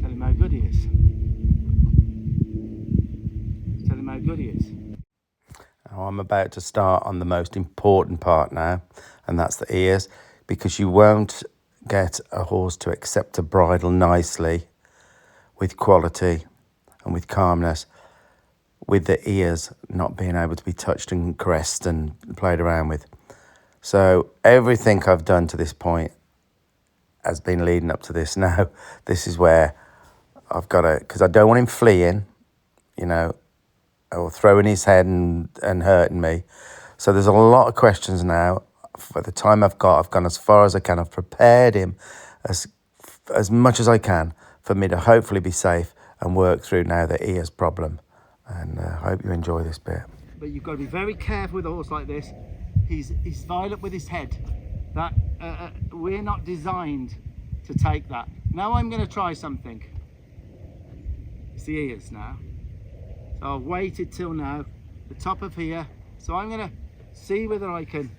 tell him how good he is. Tell him how good he is. I'm about to start on the most important part now, and that's the ears, because you won't get a horse to accept a bridle nicely with quality and with calmness with the ears not being able to be touched and caressed and played around with. So everything I've done to this point has been leading up to this. Now this is where I've got to, because I don't want him fleeing, you know, or throwing his head and hurting me. So there's a lot of questions now. For the time I've gone as far as I can. I've prepared him as much as I can for me to hopefully be safe and work through now the ears problem. And I hope you enjoy this bit. But you've got to be very careful with a horse like this. He's violent with his head. That we're not designed to take that. Now I'm going to try something. It's the ears now. So I've waited till now, the top of here. So I'm going to see whether I can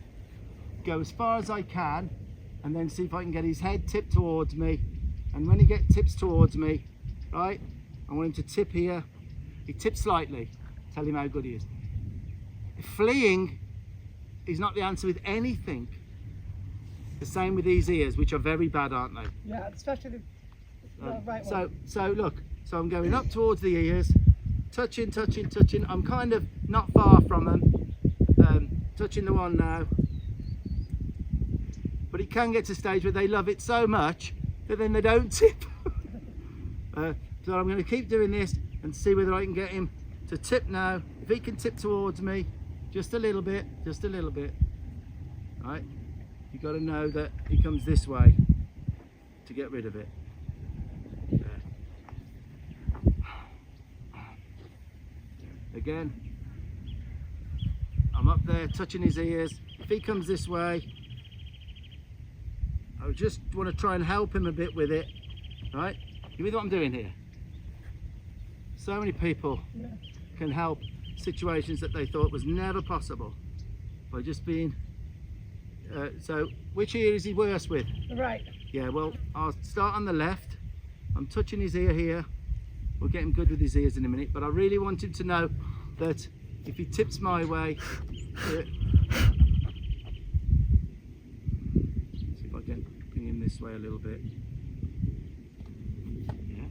go as far as I can and then see if I can get his head tipped towards me. And when he tips towards me, right, I want him to tip here. He tips slightly. Tell him how good he is. Fleeing is not the answer with anything. The same with these ears, which are very bad, aren't they? Yeah, especially the right one. So look, so I'm going up towards the ears, touching. I'm kind of not far from them, touching the one now. But it can get to a stage where they love it so much that then they don't tip. So I'm going to keep doing this and see whether I can get him to tip now. If he can tip towards me, just a little bit, right? You've got to know that he comes this way to get rid of it. There. Again, I'm up there touching his ears. If he comes this way, I just want to try and help him a bit with it, right? You with what I'm doing here? So many people can help situations that they thought was never possible by just being so which ear is he worse with? Right. Yeah, well, I'll start on the left. I'm touching his ear here. We'll get him good with his ears in a minute, but I really want him to know that if he tips my way, see if I can bring him this way a little bit. Yeah,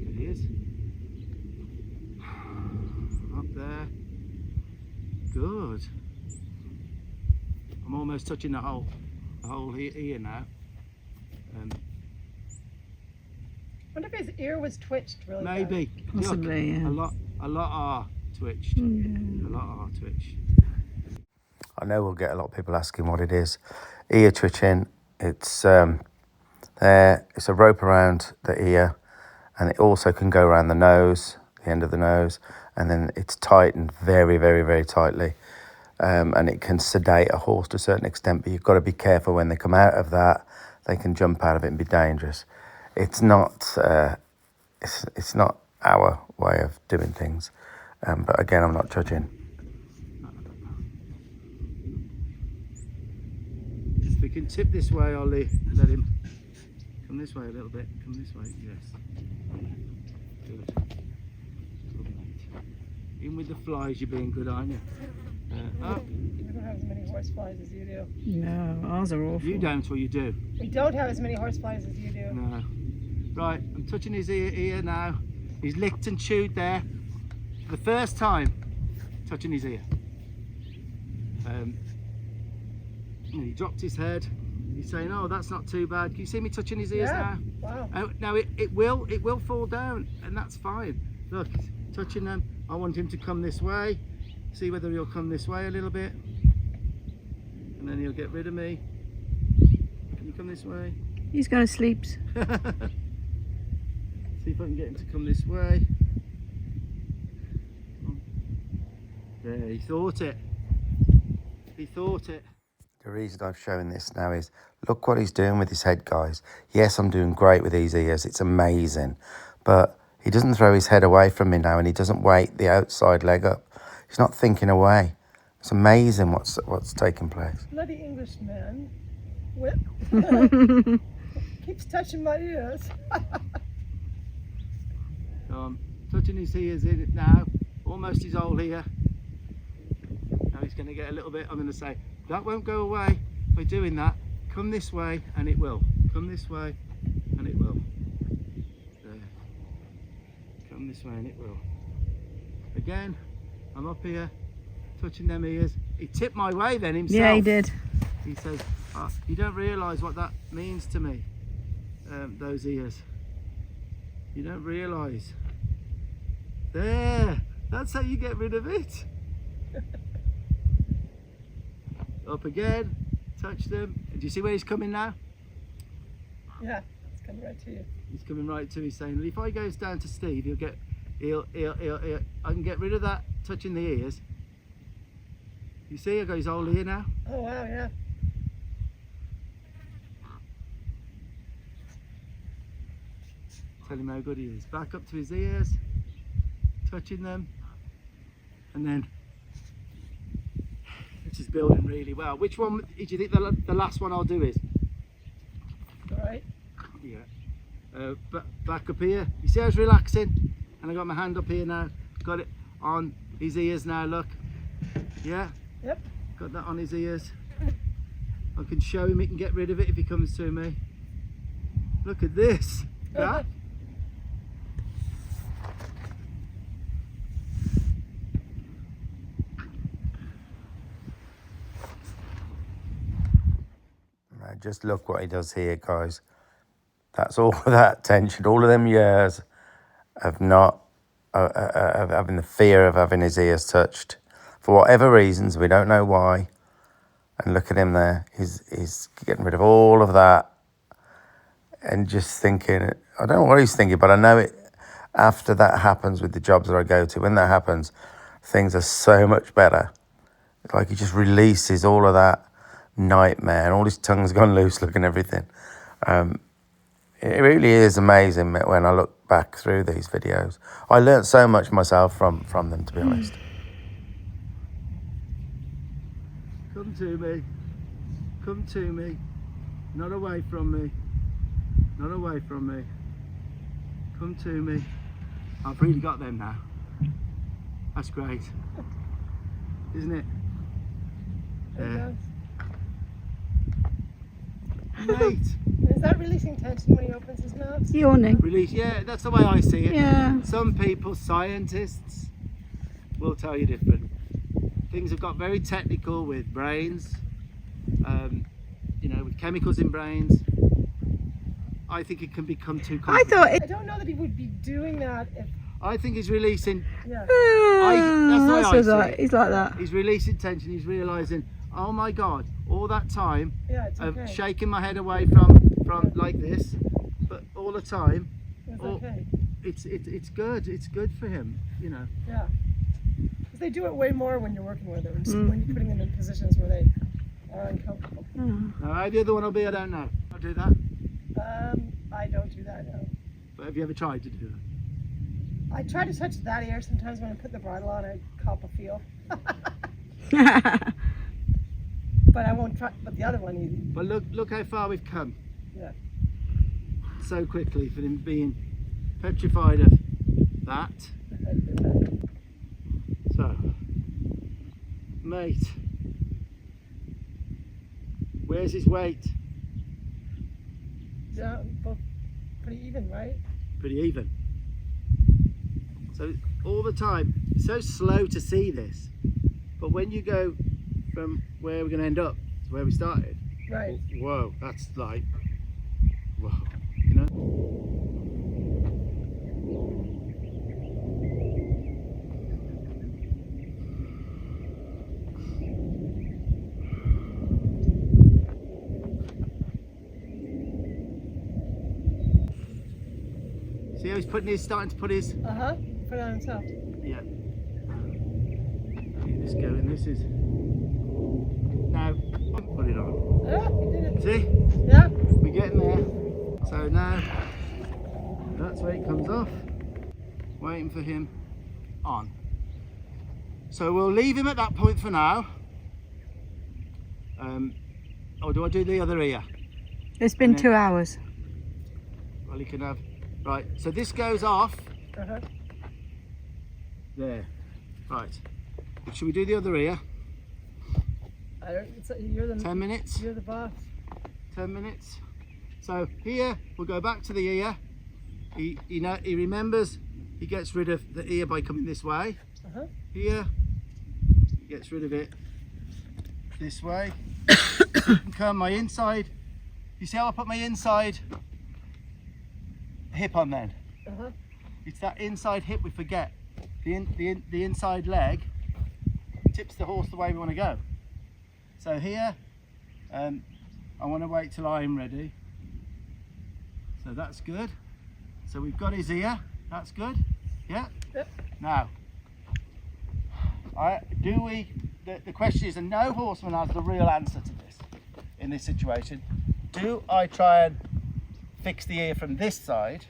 good he is. Up there. Good. I'm almost touching the whole ear now. I wonder if his ear was twitched really Maybe. bad. Possibly, Look, yeah. A lot are twitched. A lot are twitched. I know we'll get a lot of people asking what it is. Ear twitching, it's it's a rope around the ear, and it also can go around the nose, the end of the nose, and then it's tightened very, very, very tightly. And it can sedate a horse to a certain extent, but you've got to be careful when they come out of that. They can jump out of it and be dangerous. It's not it's not our way of doing things, but again, I'm not judging. If we can tip this way, I'll let him come this way a little bit. Come this way, yes. Good. Good, mate. Even with the flies, you're being good, aren't you? We don't have as many horseflies as you do. No, ours are awful. You don't, or you do? We don't have as many horseflies as you do. No. Right, I'm touching his ear now. He's licked and chewed there. For the first time, touching his ear. And he dropped his head. He's saying, "Oh, that's not too bad." Can you see me touching his ears now? Wow. Now it will fall down, and that's fine. Look, touching them. I want him to come this way. See whether he'll come this way a little bit, and then he'll get rid of me. Can you come this way? He's going to sleep. See if I can get him to come this way. There, he thought it. He thought it. The reason I'm showing this now is, look what he's doing with his head, guys. Yes, I'm doing great with these ears. It's amazing. But he doesn't throw his head away from me now, and he doesn't weight the outside leg up. He's not thinking away. It's amazing what's taking place. Bloody Englishman. Keeps touching my ears. So I'm touching his ears in it now. Almost his whole ear. Now he's going to get a little bit. I'm going to say, that won't go away by doing that. Come this way and it will. Come this way and it will. There. Come this way and it will. Again, I'm up here touching them ears. He tipped my way then himself. Yeah, he did. He says, "Oh, you don't realise what that means to me, those ears. You don't realise." There, that's how you get rid of it. Up again, touch them. Do you see where he's coming now? Yeah, it's coming right to you. He's coming right to me, saying, if I goes down to Steve, he'll I can get rid of that touching the ears. You see, I got his whole ear now. Oh wow, yeah. Tell him how good he is. Back up to his ears, touching them, and then which is building really well. Which one do you think the last one I'll do is? All right. Yeah. Back up here. You see how it's relaxing? And I got my hand up here now. Got it on his ears now, look. Yeah? Yep. Got that on his ears. I can show him, he can get rid of it if he comes to me. Look at this. Yeah? Just look what he does here, guys. That's all that tension, all of them years of not of having the fear of having his ears touched for whatever reasons, we don't know why. And look at him there, he's getting rid of all of that and just thinking, I don't know what he's thinking, but I know it after that happens with the jobs that I go to, when that happens, things are so much better. It's like he just releases all of that nightmare and all his tongue's gone loose, look and everything. It really is amazing when I look back through these videos. I learnt so much myself from them, to be honest. Come to me. Come to me. Not away from me. Not away from me. Come to me. I've really got them now. That's great. Isn't it? Yeah. Mate. Is that releasing tension when he opens his mouth? Yawning. Release, yeah, that's the way I see it. Yeah. Some people, scientists, will tell you different. Things have got very technical with brains, you know, with chemicals in brains. I think it can become too complicated. I don't know that he would be doing that if... I think he's releasing... Yeah. That's the way I see it. He's like that. He's releasing tension, he's realising, oh my God, all that time it's of okay. shaking my head away from like this, but all the time, It's okay. it's good for him, you know. Yeah. Because they do it way more when you're working with them, when you're putting them in positions where they are uncomfortable. Now, how the other one will be, I don't know. I'll do that. I don't do that, no. But have you ever tried to do that? I try to touch that ear sometimes when I put the bridle on, I cop a feel. But I won't try, but the other one either. But look how far we've come. Yeah. So quickly for him being petrified of that. So, mate, where's his weight? Yeah, both pretty even, right? Pretty even. So all the time, it's so slow to see this, but when you go from where we're going to end up to where we started, Right. whoa, that's like, whoa, you know? See how he's starting to put his... Put it on himself. Yeah. Get this going. This is... Now, put it on. Yeah, he did it. See? Yeah. We're getting there. So now, that's where it comes off. Waiting for him on. So we'll leave him at that point for now. Or do I do the other ear? It's been 2 hours. Well, he can have... Right, so this goes off. There. Right. Should we do the other ear? I don't, you're the... 10 minutes? You're the boss. 10 minutes. So here, we'll go back to the ear. He remembers, he gets rid of the ear by coming this way. Here, he gets rid of it this way. And come my inside. You see how I put my inside hip on then? It's that inside hip we forget. The inside leg tips the horse the way we want to go. So here, I want to wait till I'm ready. So that's good. So we've got his ear. That's good. Yeah. Yep. Now, the question is, and no horseman has the real answer to this in this situation. Do I try and fix the ear from this side,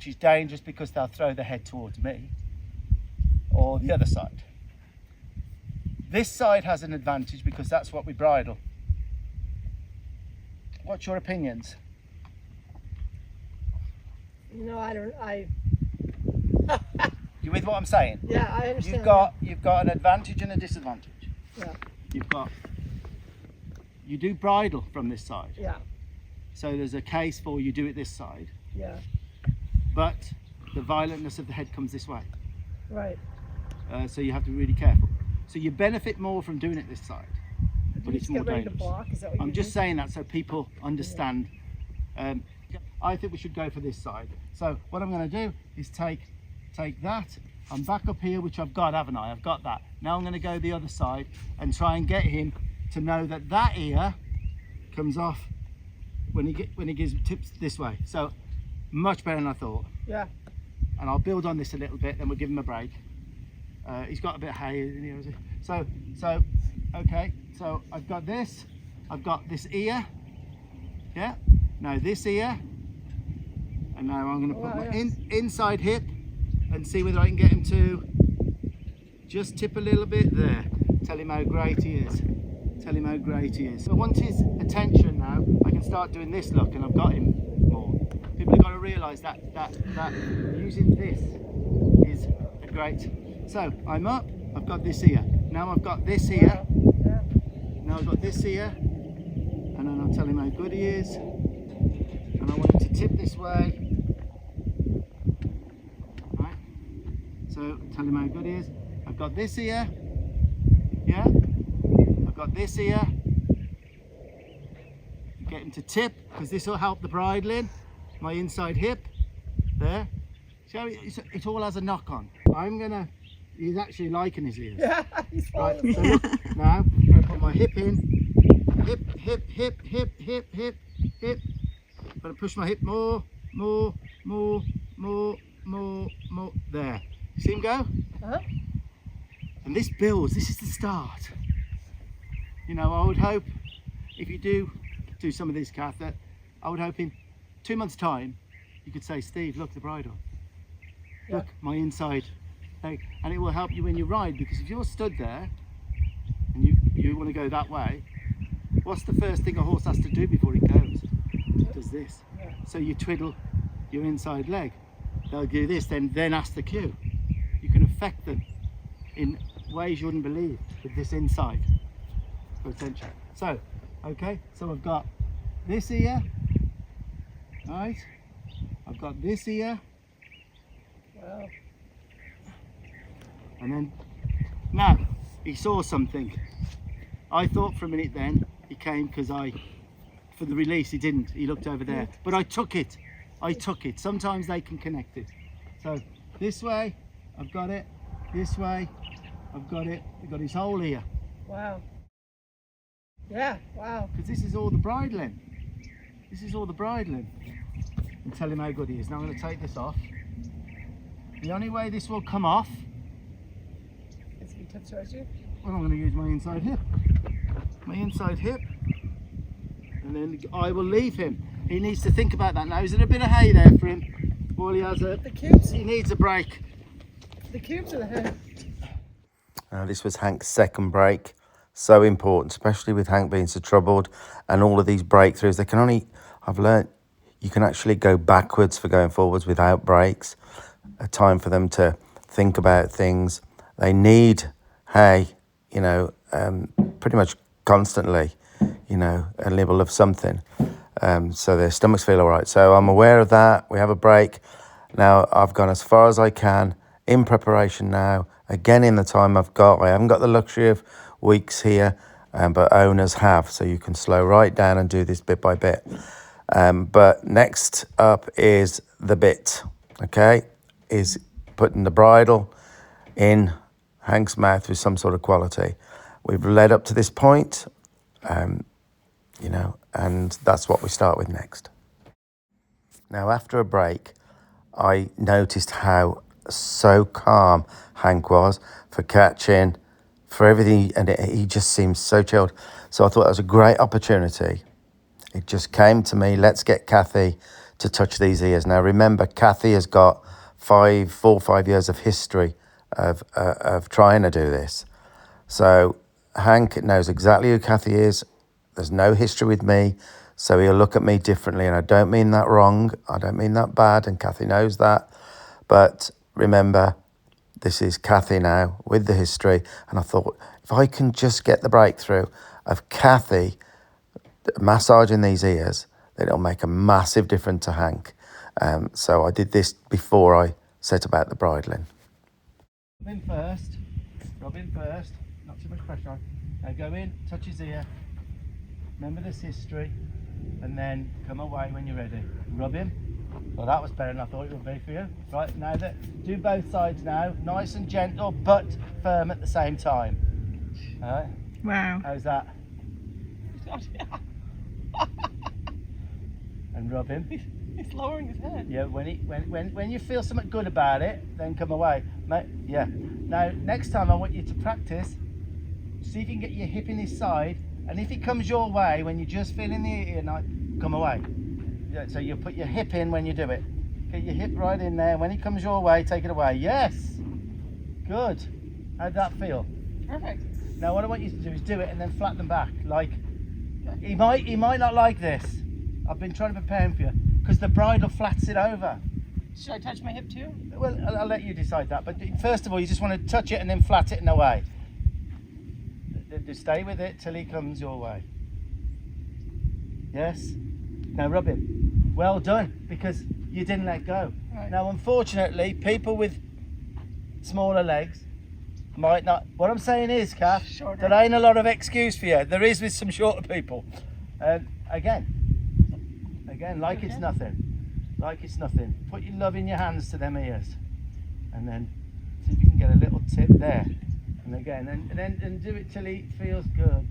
which is dangerous because they'll throw their head towards me, or the other side. This side has an advantage because that's what we bridle. What's your opinions? You with what I'm saying? Yeah, I understand. You've got an advantage and a disadvantage. Yeah. You do bridle from this side. Yeah. So there's a case for you do it this side. Yeah. But the violentness of the head comes this way. Right. So you have to be really careful. So you benefit more from doing it this side, but it's more dangerous. I'm just saying that so people understand. I think we should go for this side. So what I'm going to do is take that. I'm back up here, which I've got, haven't I? I've got that. Now I'm going to go the other side and try and get him to know that that ear comes off when he gives tips this way. So much better than I thought. Yeah. And I'll build on this a little bit, then we'll give him a break. He's got a bit of hay in here, is he? So okay. So I've got this ear. Yeah. Now this ear. And now I'm going to put my inside hip and see whether I can get him to just tip a little bit there. Tell him how great he is. Tell him how great he is. So once his attention now, I can start doing this look, and I've got him more. People have got to realise that using this is a great. So I'm up. I've got this ear. Now I've got this ear. Now I've got this ear, and then I'll tell him how good he is. And I want him to tip this way. Right. So tell him how good he is. I've got this ear. Yeah. I've got this ear. Get him to tip because this will help the bridling. My inside hip. There. So it all has a knock on. He's actually liking his ears. Yeah, he's right. following So me. look, now I'm going to put my hip in. Hip. I'm going to push my hip more. There. See him go? Uh-huh. And this builds. This is the start. You know, I would hope if you do some of this, Kath, that I would hope in 2 months' time you could say, Steve, look, the bridle. Yeah. Look, my inside leg. And it will help you when you ride, because if you're stood there and you want to go that way, what's the first thing a horse has to do before it goes? It does this. Yeah. So you twiddle your inside leg. They'll do this, then ask the cue. You can affect them in ways you wouldn't believe with this inside for attention. So, okay, so I've got this ear, right? I've got this ear. Wow. And then, now, he saw something. I thought for a minute then, he came because for the release, he didn't. He looked over there. But I took it. Sometimes they can connect it. So, this way, I've got it. This way, I've got it. I've got his whole ear. Wow. Yeah, wow. Because this is all the bridling. And tell him how good he is. Now I'm going to take this off. The only way this will come off Is if he tips towards you? well, I'm going to use my inside hip. And then I will leave him. He needs to think about that now. Is there a bit of hay there for him? Well, The cubes? he needs a break. The cubes are the head. This was Hank's second break. So important, especially with Hank being so troubled and all of these breakthroughs. I've learnt you can actually go backwards for going forwards without breaks. A time for them to think about things. They need hay, pretty much constantly, a nibble of something. So their stomachs feel all right. So I'm aware of that. We have a break. Now I've gone as far as I can in preparation now. Again, in the time I've got, I haven't got the luxury of weeks here, but owners have. So you can slow right down and do this bit by bit. But next up is the bit, okay? Is putting the bridle in Hank's mouth with some sort of quality. We've led up to this point, and that's what we start with next. Now, after a break, I noticed how so calm Hank was for catching, for everything, and he just seemed so chilled. So I thought that was a great opportunity. It just came to me, let's get Kathy to touch these ears. Now remember, Kathy has got 4 or 5 years of history of trying to do this. So Hank knows exactly who Kathy is. There's no history with me, so he'll look at me differently, and I don't mean that wrong. I don't mean that bad, and Kathy knows that. But remember, this is Kathy now with the history, and I thought if I can just get the breakthrough of Kathy massaging these ears, then it'll make a massive difference to Hank. So I did this before I set about the bridling. Rub in first, not too much pressure on. Now go in, touch his ear, remember this history, and then come away when you're ready. Rub him. Well, that was better than I thought it would be for you. Right, now do both sides now, nice and gentle, but firm at the same time. All right? Wow. How's that? And rub him. He's lowering his head. Yeah, when you feel something good about it, then come away. Yeah. Now, next time I want you to practice, see if you can get your hip in his side, and if he comes your way, when you're just feeling the ear, come away. Yeah, so you put your hip in when you do it. Get your hip right in there. When he comes your way, take it away. Yes. Good. How'd that feel? Perfect. Now, what I want you to do is do it and then flatten them back. Like, he might not like this. I've been trying to prepare him for you, because the bridle flats it over. Should I touch my hip too? Well, I'll let you decide that. But first of all, you just want to touch it and then flat it and away. Just stay with it till he comes your way. Yes? Now rub him. Well done, because you didn't let go. Right. Now, unfortunately, people with smaller legs might not. What I'm saying is, Kath, Shorter. there ain't a lot of excuse for you. There is with some shorter people. Again, like it's nothing. Like it's nothing. Put your love in your hands to them ears, and then see if you can get a little tip there. And again, and do it till he feels good.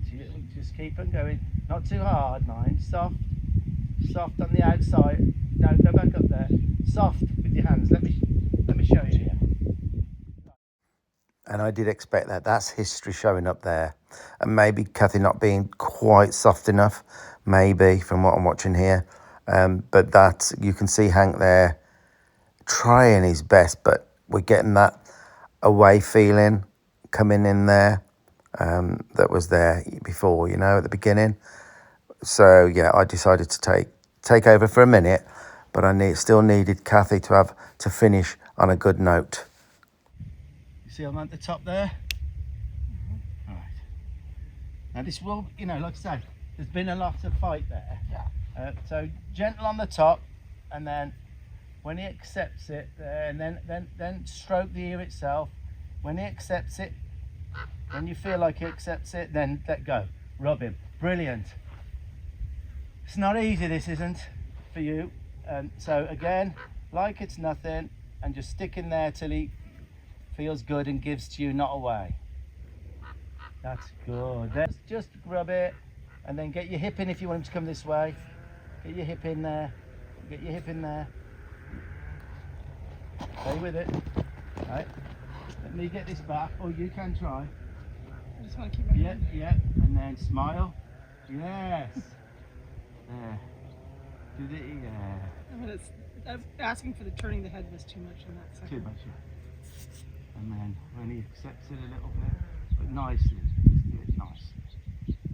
Just keep on going. Not too hard, mind. Soft on the outside. No, go back up there. Soft with your hands. Let me show you here. And I did expect that. That's history showing up there. And maybe Kathy not being quite soft enough, maybe, from what I'm watching here. But that, you can see Hank there trying his best, but we're getting that away feeling coming in there that was there before, at the beginning. So, yeah, I decided to take over for a minute, but I still needed Kathy to finish on a good note. See I'm at the top there? All right. Now this will, like I say, there's been a lot of fight there. Yeah. So gentle on the top, and then when he accepts it, and then stroke the ear itself. When he accepts it, when you feel like he accepts it, then let go. Rub him. Brilliant. It's not easy, this isn't, for you. So again, like it's nothing, and just stick in there till he feels good and gives to you, not away. That's good. Then just rub it, and then get your hip in if you want him to come this way. Get your hip in there. Get your hip in there. Stay with it. Right. Let me get this back, or you can try. I just want to keep my hand. Yeah. And then smile. Yes. There. Do the yeah. Asking for the turning the head was too much in that second. Too much. Yeah. And then when he accepts it a little bit, but nicely, just do it nice.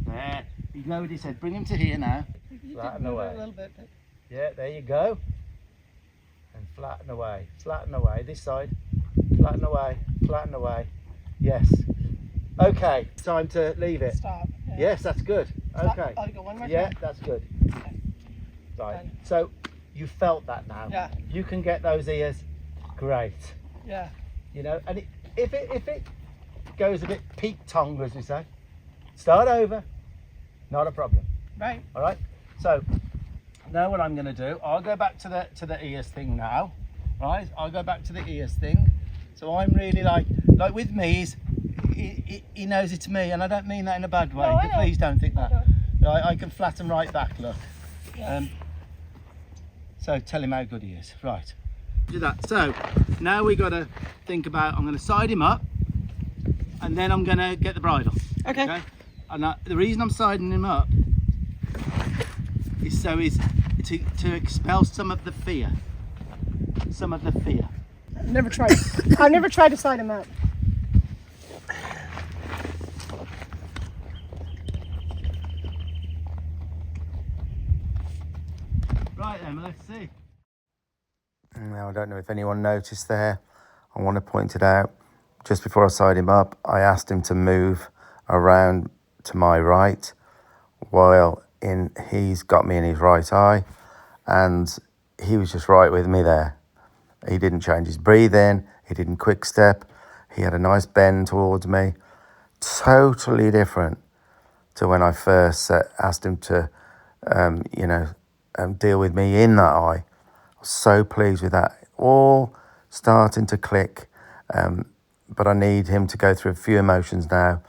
There. He lowered his head. Bring him to here now. Flatten away. A little bit. But... Yeah, there you go. And flatten away. Flatten away. This side. Flatten away. Flatten away. Yes. Okay. Time to leave it. Stop. Yeah. Yes, that's good. Okay. I'll go one more time. Yeah, that's good. Okay. Right. Done. So you felt that now. Yeah. You can get those ears. Great. Yeah. And if it goes a bit peak tongue, as we say, start over. Not a problem. Right. All right. So now what I'm going to do, I'll go back to the ears thing now. Right. I'll go back to the ears thing. So I'm really like with me, he knows it's me, and I don't mean that in a bad way. No, Please don't think that. I can flatten right back. Look. Yeah. So tell him how good he is. Right. Do that. So now we got to think about. I'm going to side him up, and then I'm going to get the bridle. Okay. And the reason I'm siding him up is so he's to expel some of the fear. Some of the fear. I've never tried to sign him up. Right then, let's see. Now, I don't know if anyone noticed there. I want to point it out. Just before I signed him up, I asked him to move around to my right while he's got me in his right eye, and he was just right with me there. He didn't change his breathing. He didn't quick step. He had a nice bend towards me. Totally different to when I first asked him to, deal with me in that eye. I was so pleased with that. All starting to click. But I need him to go through a few emotions now.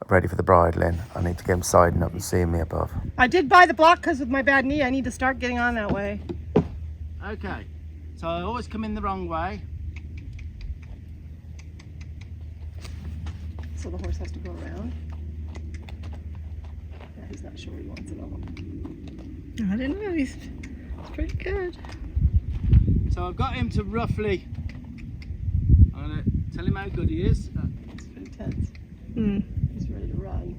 Ready for the bridling. I need to get him siding up and seeing me above. I did buy the block because with my bad knee, I need to start getting on that way. Okay, so I always come in the wrong way. So the horse has to go around. Yeah, he's not sure what he wants at all. I didn't know. It's pretty good. So I've got him to roughly, I'm going to tell him how good he is. It's pretty tense. He's ready to run.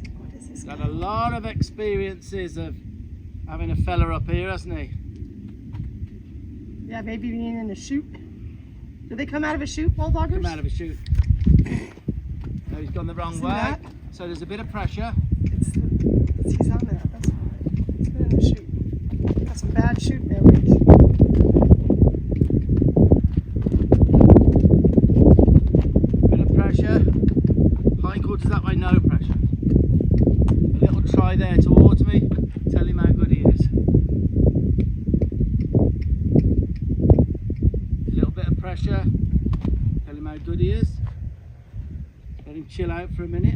So what is this? He's got a lot of experiences of having a fella up here, hasn't he? Yeah, maybe being in a chute. Do they come out of a chute, bulldoggers? Come out of a chute. No, he's gone the wrong See way. that? So there's a bit of pressure. He's on that. That's fine. He's been in the chute. Got some bad chute memories. Bit of pressure. Hindquarters that way, no pressure. A little try there towards me. Tell him how good he is. A little bit of pressure. Tell him how good he is. Let him chill out for a minute.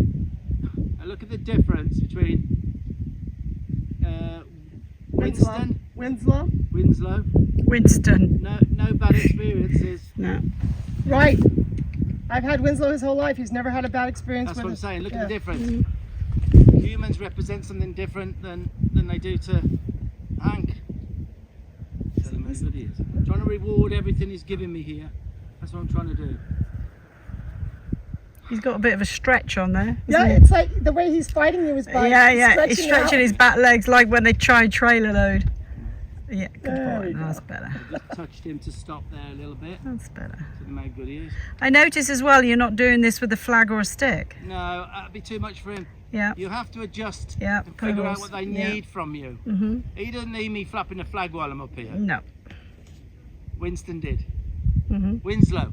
Now look at the difference between Winslow. Winston. No bad experiences. No. Right. I've had Winslow his whole life. He's never had a bad experience That's with what I'm it. saying. Look Yeah. at the difference. Humans represent something different than they do to Hank. Tell him how good he is. I'm trying to reward everything he's giving me here. That's what I'm trying to do. He's got a bit of a stretch on there. Yeah, it's like the way he's fighting you is by He's stretching his back legs like when they try and trailer load. Yeah, good There boy. we go. That's better. Just touched him to stop there a little bit. That's better. Tell him how good he is. I notice as well you're not doing this with a flag or a stick. No, that'd be too much for him. Yeah. You have to adjust Yeah, and figure out pedals. what they Yeah. need from you. He doesn't need me flapping a flag while I'm up here. No. Winston did. Winslow.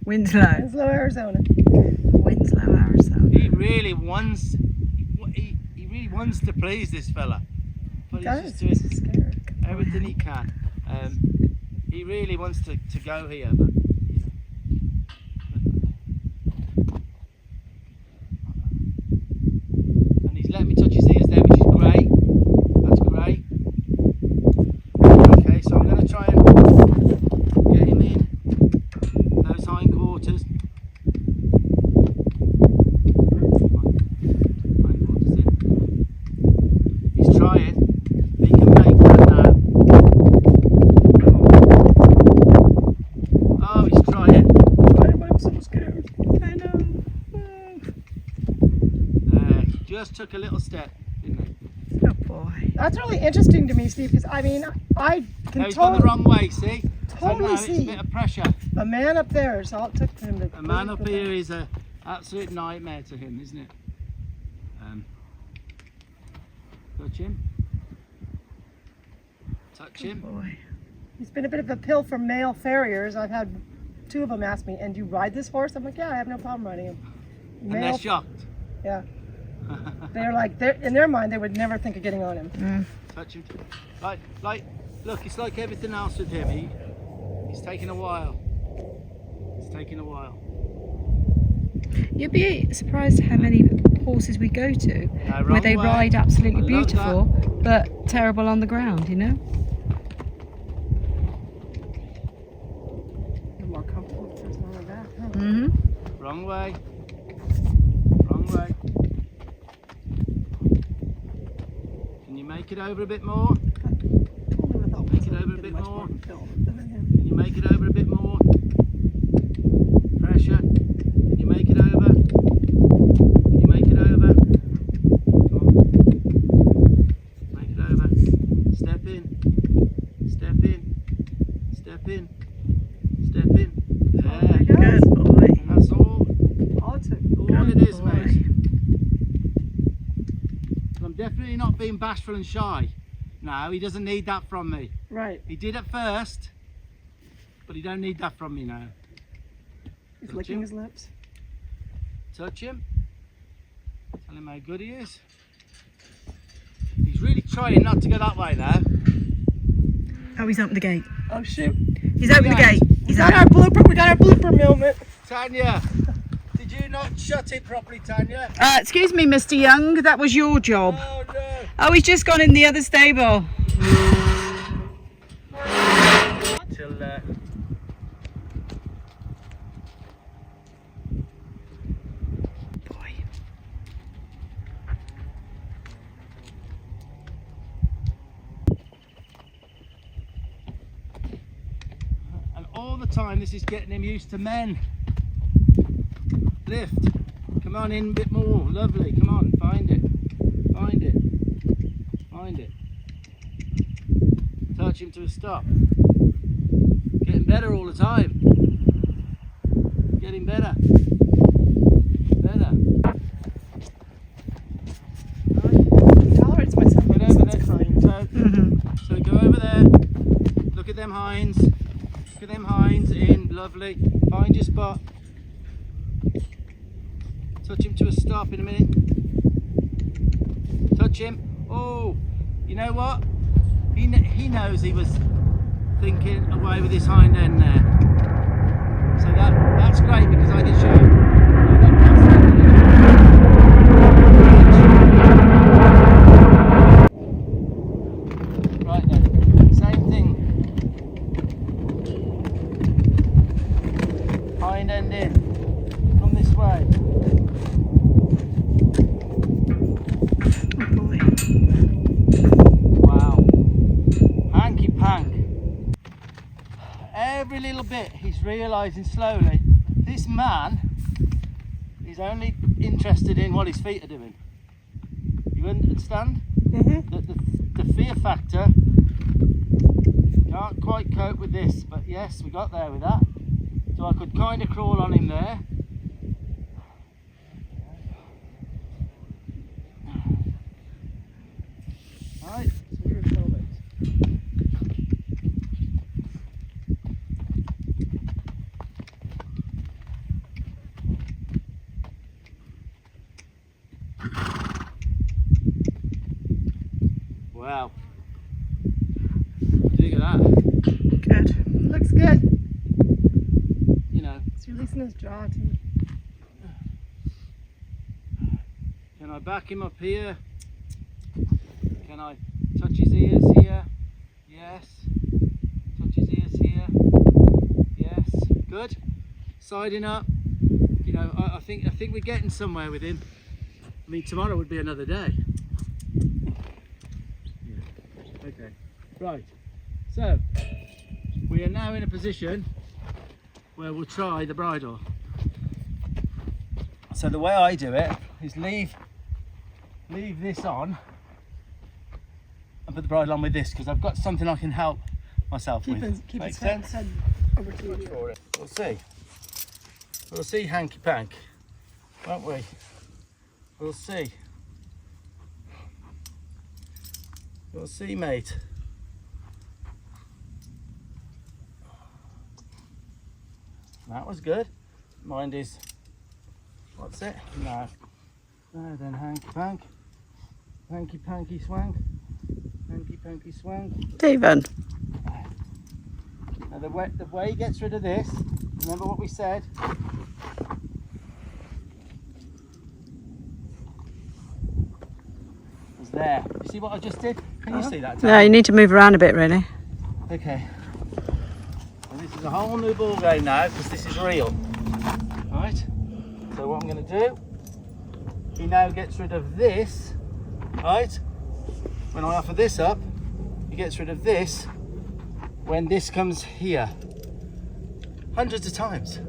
Winslow. Winslow, Arizona. Winslow, Arizona. He really wants. He really wants to please this fella, but he's just doing Scared. everything he can. He really wants to go here, but and he's letting me touch his ears there, which is great. That's great. Okay, so I'm going to try and get him in those hindquarters. Hindquarters in. He's trying. He can make that now. Oh, he's trying. I'm so scared. I know. He just took a little step, didn't he? Oh boy. That's really interesting to me, Steve, because I mean, I can No, he's gone the wrong way, see? totally so now it's a see bit of pressure. a man up there is all it took for him to. A man up here is an absolute nightmare to him, isn't it? Touch him. Touch him. Boy. He's been a bit of a pill for male farriers. I've had two of them ask me, "And do you ride this horse?" I'm like, "Yeah, I have no problem riding him." And they're shocked. Yeah. They're like, in their mind, they would never think of getting on him. Touch him. Like, look, it's like everything else with him. He's taking a while. It's taking a while. You'd be surprised how many horses we go to wrong where they way. ride absolutely I love beautiful but terrible on the ground, you know? You're more comfortable with the person on their back, huh? Mm-hmm. Wrong way. Wrong way. Can you make make it over a bit more? Make it over a bit more. Can you make it over a bit more? Pressure. Can you make it over? Can you make it over? Come on. Make it over. Step in. Step in. Step in. Step in. There. Good boy. That's all. All It is, mate. I'm definitely not being bashful and shy. No, he doesn't need that from me. Right. He did at first, but he don't need that from me now. He's Touch licking him. his lips. Touch him. Tell him how good he is. He's really trying not to go that way now. Oh, he's opened the gate. Oh shoot. He's opened the gate. He's got out. our blooper. We got our blooper moment. Tanya, did you not shut it properly, Tanya? Excuse me, Mr. Young. That was your job. Oh no. Oh, he's just gone in the other stable. Till Boy. and all the time this is getting him used to men. Lift. Come on in a bit more. Lovely. Come on. Find it. Find it. Find it. Touch him to a stop. Getting better all the time. Getting better. Better. He tolerates my son. Get over there. So go over there. Look at them hinds. Look at them hinds in. Lovely. Find your spot. Touch him to a stop in a minute. Touch him. Oh, you know what? He knows he was thinking away with his hind end there. So that's great because I can show him. Right then, same thing. Hind end in. Come this way. Wow. Hanky pank. Every little bit he's realising slowly this man is only interested in what his feet are doing. You understand? The fear factor can't quite cope with this, but yes, we got there with that. So I could kind of crawl on him there. Right, so we're in moment. Wow. Dig at that. Good. Looks good. You know, He's releasing his jaw to me. can I back him up here? Can I touch his ears here? Yes. Touch his ears here? Yes. Good. Siding up. You know, I think we're getting somewhere with him. I mean, tomorrow would be another day. Yeah. Okay. Right. So we are now in a position where we'll try the bridle. So the way I do it is leave this on and put the bridle on with this because I've got something I can help myself with. Keep Makes his sense? head over to you. For it. We'll see. We'll see, hanky pank, won't we? We'll see. We'll see, mate. That was good. Mind is, what's it? No. No, then hanky pank. Hanky panky swank. Hanky panky swank. Stephen. Now the way he gets rid of this, remember what we said? Was there. You see what I just did? Can you see that? No, you need to move around a bit, really. Okay. And this is a whole new ball game now because this is real. Right? So what I'm going to do, he now gets rid of this, right? when I offer this up, he gets rid of this when this comes here. Hundreds of times.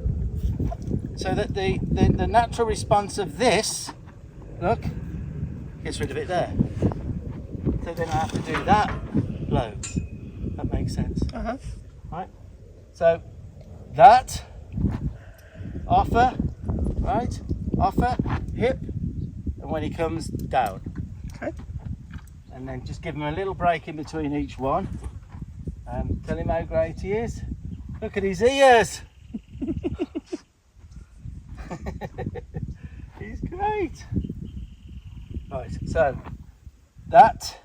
So that the natural response of this, look, gets rid of it there. So then I have to do that loads. That makes sense. Right? So that, offer, right? Offer, hip, and when he comes down. Okay. And then just give him a little break in between each one. Tell him how great he is. Look at his ears. He's great. Right, so that,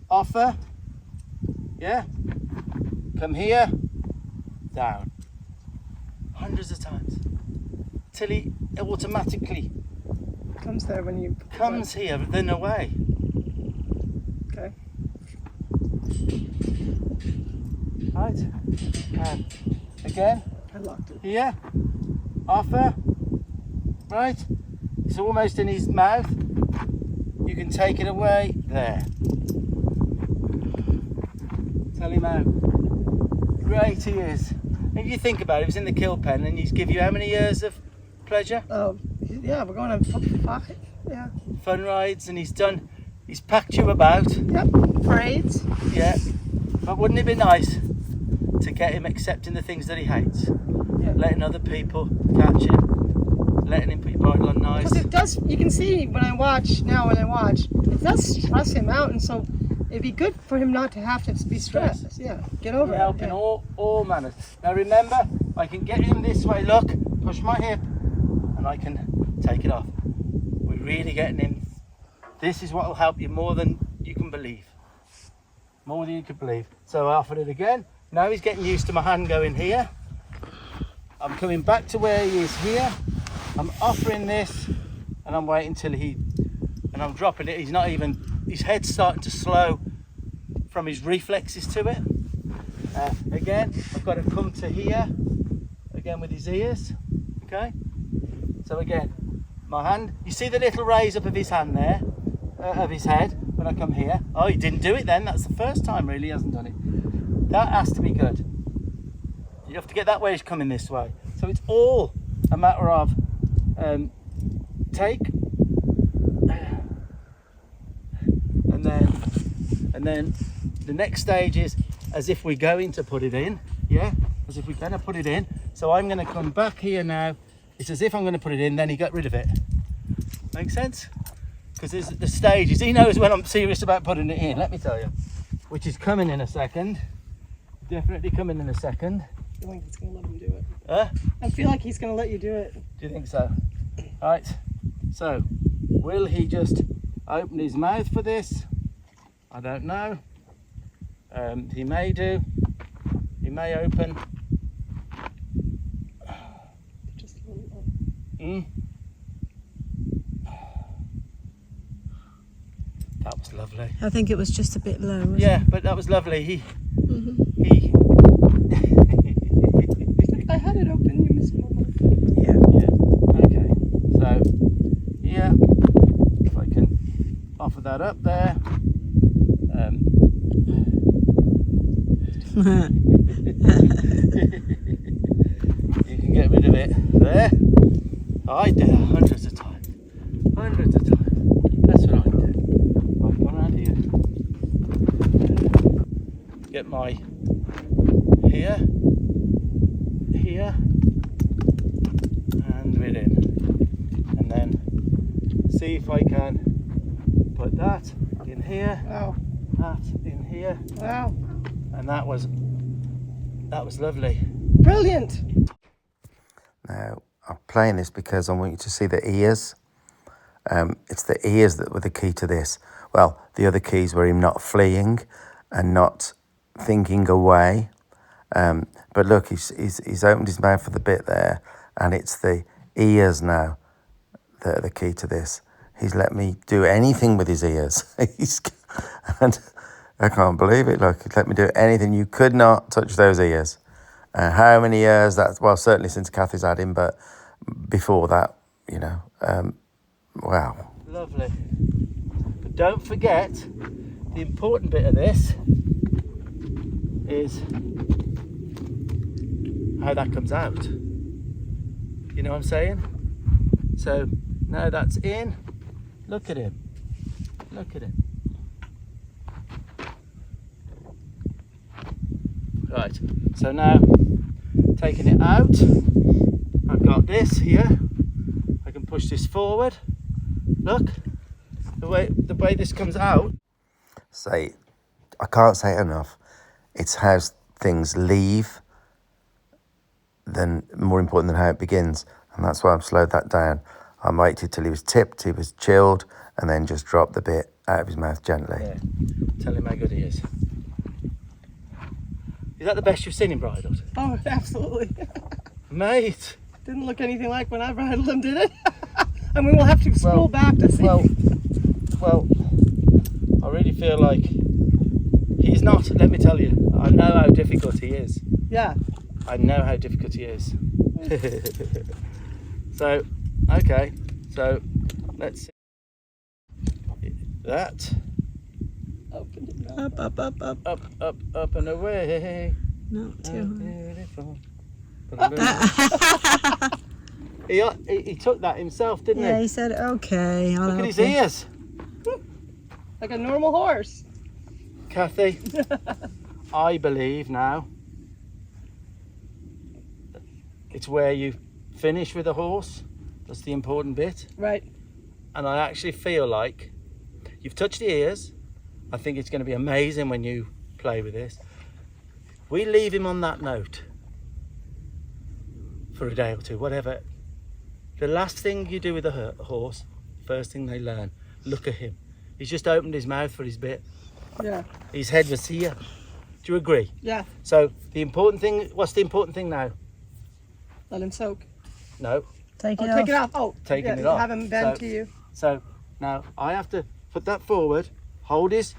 offer, yeah, come here, down. Hundreds of times. Till he automatically Comes there when you comes here, but then away. Okay. Right, again, I locked it. here, offer, right, it's almost in his mouth, you can take it away, there. Tell him how great he is. If you think about it, he was in the kill pen and he's give you how many years of pleasure? Oh, yeah, we're going on 5. Yeah. Fun rides, and he's packed you about. Yep. Parades. Yeah, but wouldn't it be nice to get him accepting the things that he hates? Yeah. Letting other people catch him, letting him put your bridle on nice. Because it does, you can see when I watch, it does stress him out, and so it'd be good for him not to have to be stressed. Yeah, get over it. Help in all manners. Now remember, I can get him this way, look, push my hip, and I can take it off. We're really getting him. This is what will help you more than you can believe. More than you could believe. So I offered it again. Now he's getting used to my hand going here. I'm coming back to where he is here. I'm offering this, and I'm waiting till and I'm dropping it. He's not even, his head's starting to slow from his reflexes to it. Again, I've got to come to here, again with his ears, okay? So again, my hand, you see the little raise up of his hand there, of his head, when I come here. Oh, he didn't do it then, that's the first time really he hasn't done it. That has to be good. You have to get that way he's coming this way. So it's all a matter of take, and then the next stage is as if we're going to put it in, yeah, as if we're going to put it in. So I'm going to come back here now. It's as if I'm going to put it in, then he got rid of it. Make sense? Because there's the stages. He knows when I'm serious about putting it in, let me tell you. Which is coming in a second. Definitely coming in a second. I feel like he's going to let him do it. Huh? I feel like he's going to let you do it. Do you think so? Right. So, will he just open his mouth for this? I don't know. He may do. He may open. Just a little. That was lovely. I think it was just a bit low. Wasn't Yeah, it? but that was lovely. He. I had it open, you missed my one. Yeah. Okay. So, yeah, if I can offer that up there. You can get rid of it there. I did it hundreds of times. Hundreds of times. That's what I do. I've gone around here. Get my here, and within. And then see if I can put that in here. Wow. That in here. Wow. And that was lovely. Brilliant. Now, I'm playing this because I want you to see the ears. It's the ears that were the key to this. Well, the other keys were him not fleeing and not thinking away. But look, he's opened his mouth for the bit there, and it's the ears now that are the key to this. He's let me do anything with his ears. And I can't believe it. Look, he's let me do anything. You could not touch those ears. How many years? That's, well, certainly since Kathy's had him, but before that, you know, wow. Lovely. But don't forget, the important bit of this is how that comes out. You know what I'm saying? So now that's in. Look at him. Look at him. Right, so now taking it out, I've got this here. I can push this forward. Look, the way this comes out. I can't say it enough. It's how things leave more important than how it begins. And that's why I've slowed that down. I waited till he was tipped, he was chilled, and then just dropped the bit out of his mouth gently. Yeah. Tell him how good he is. Is that the best you've seen him bridled? Oh, absolutely. Mate. Didn't look anything like when I bridled him, did it? I mean, we'll have to scroll back to see. Well, I really feel like he's not, let me tell you, I know how difficult he is. Yeah. I know how difficult he is. So, okay, so let's see. That. Open it Up, up, up, up. Up and away. Not too Beautiful. He took that himself, didn't Yeah, he? he said, okay. I'll Look at help his you. ears. like a normal horse. Kathy, I believe now it's where you finish with a horse. That's the important bit. Right. And I actually feel like you've touched the ears. I think it's going to be amazing when you play with this. We leave him on that note for a day or two, whatever. The last thing you do with a horse, first thing they learn, look at him. He's just opened his mouth for his bit. Yeah. His head was here. Do you agree? Yeah. So the important thing, what's the important thing now? Let him soak. No, Take Oh, it off. take it off. Oh, taking yeah, it off. Have him bend to you. So now I have to put that forward, hold his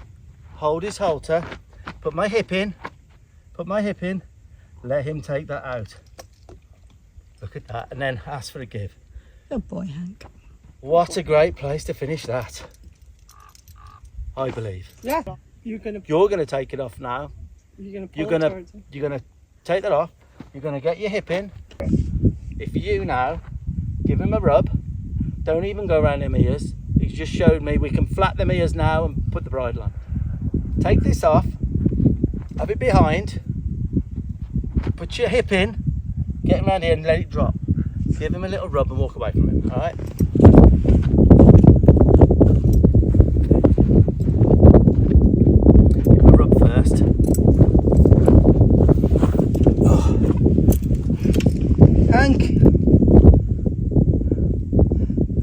halter, put my hip in, let him take that out. Look at that, and then ask for a give. Good boy, Hank. What a great place to finish that, I believe. Yeah. You're gonna take it off now. pull You're it gonna towards him. take that off. You're gonna get your hip in. If you now give him a rub, don't even go around them ears. He's just showed me we can flat them ears now and put the bridle on. Take this off, have it behind, put your hip in, get him around here and let it drop. Give him a little rub and walk away from him, all right? Give him a rub first. Oh. Hank!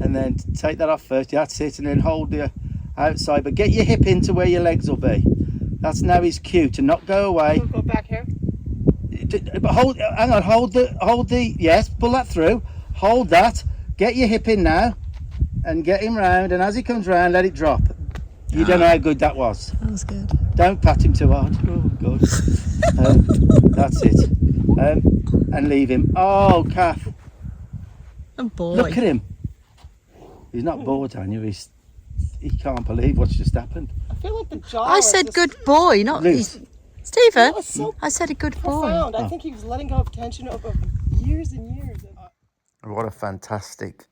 And then take that off first, that's it, and then hold the outside, but get your hip into where your legs will be. That's now his cue to not go away. Go back here. But hang on, hold the, yes, pull that through, hold that, get your hip in now, and get him round, and as he comes round, let it drop. You don't know how good that was. That was good. Don't pat him too hard. Oh, God. That's it. And leave him. Oh, Kath, Oh boy. look at him. He's not bored, Tanya, he can't believe what's just happened. I feel like the jaw. I was said just good boy, not Loose. Stephen. That was so I said a good boy. profound. I think he was letting go of tension over years and years. What a fantastic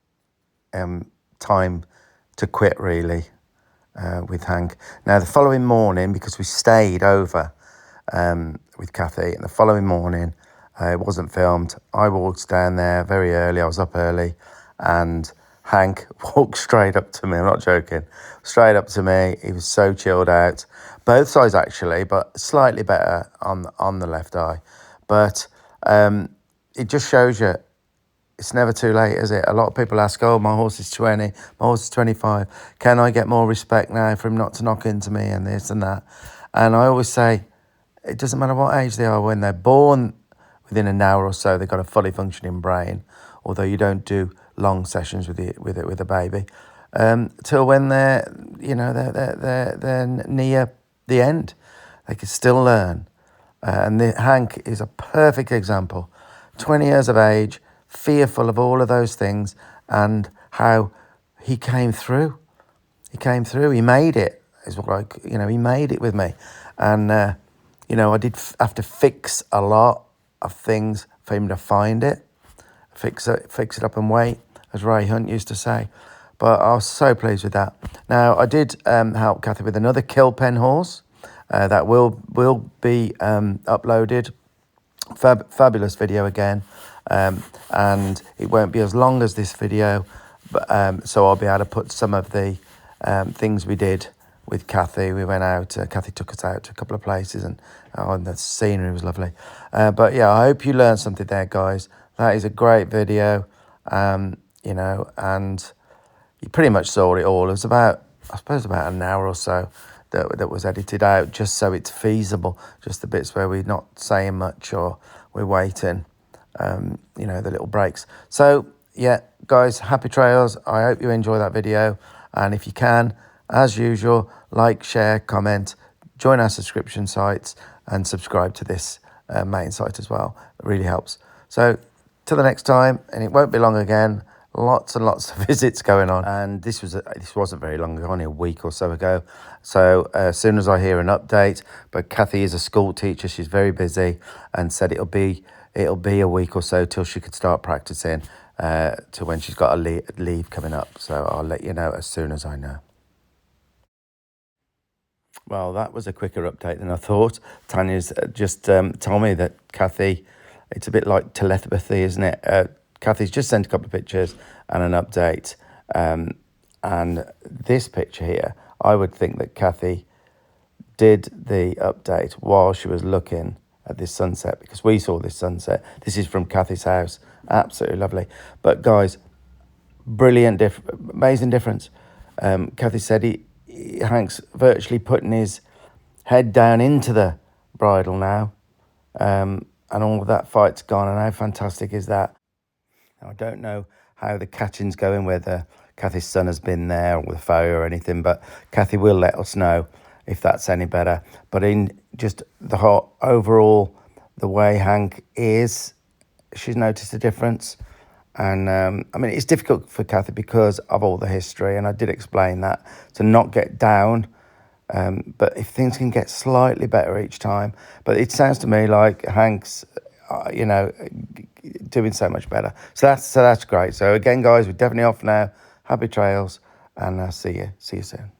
time to quit, really, with Hank. Now, the following morning, because we stayed over with Kathy, and the following morning, it wasn't filmed. I walked down there very early. I was up early, and Hank walked straight up to me. I'm not joking. Straight up to me. He was so chilled out. Both sides, actually, but slightly better on the left eye. But it just shows you it's never too late, is it? A lot of people ask, oh, my horse is 20, my horse is 25. Can I get more respect now for him not to knock into me and this and that? And I always say, it doesn't matter what age they are. When they're born, within an hour or so, they've got a fully functioning brain, although you don't do long sessions with a baby, till when they're near the end. They can still learn. And Hank is a perfect example. 20 years of age, fearful of all of those things, and how he came through. He made it. It's like, you know, he made it with me. And, you know, I did have to fix a lot of things for him to find it. Fix it up and wait, as Ray Hunt used to say. But I was so pleased with that. Now, I did help Kathy with another kill pen horse that will be uploaded. Fabulous video again. And it won't be as long as this video, but so I'll be able to put some of the things we did with Kathy. We went out, Kathy took us out to a couple of places, and the scenery was lovely. But yeah, I hope you learned something there, guys. That is a great video, you know, and you pretty much saw it all. It was about, I suppose, about an hour or so that was edited out, just so it's feasible, just the bits where we're not saying much or we're waiting, you know, the little breaks. So yeah, guys, happy trails. I hope you enjoy that video, and if you can, as usual, like, share, comment, join our subscription sites, and subscribe to this main site as well. It really helps. So till the next time, and it won't be long again. Lots and lots of visits going on, and this wasn't very long ago, only a week or so ago. So as soon as I hear an update, but Kathy is a school teacher, she's very busy, and said it'll be a week or so till she could start practicing to when she's got a leave coming up. So I'll let you know as soon as I know. Well, that was a quicker update than I thought. Tanya's just told me that Kathy, it's a bit like telepathy, isn't it? Kathy's just sent a couple of pictures and an update. And this picture here, I would think that Kathy did the update while she was looking at this sunset, because we saw this sunset. This is from Kathy's house. Absolutely lovely. But guys, brilliant, amazing difference. Kathy said Hank's virtually putting his head down into the bridle now. And all of that fight's gone. And how fantastic is that? Now, I don't know how the catching's going, whether Kathy's son has been there with a farrier or anything, but Kathy will let us know if that's any better. But in just the whole overall, the way Hank is, she's noticed a difference. And I mean, it's difficult for Kathy because of all the history, and I did explain that, to not get down. But if things can get slightly better each time, but it sounds to me like Hank's, you know, doing so much better. So that's great. So again, guys, we're definitely off now. Happy trails, and see you soon.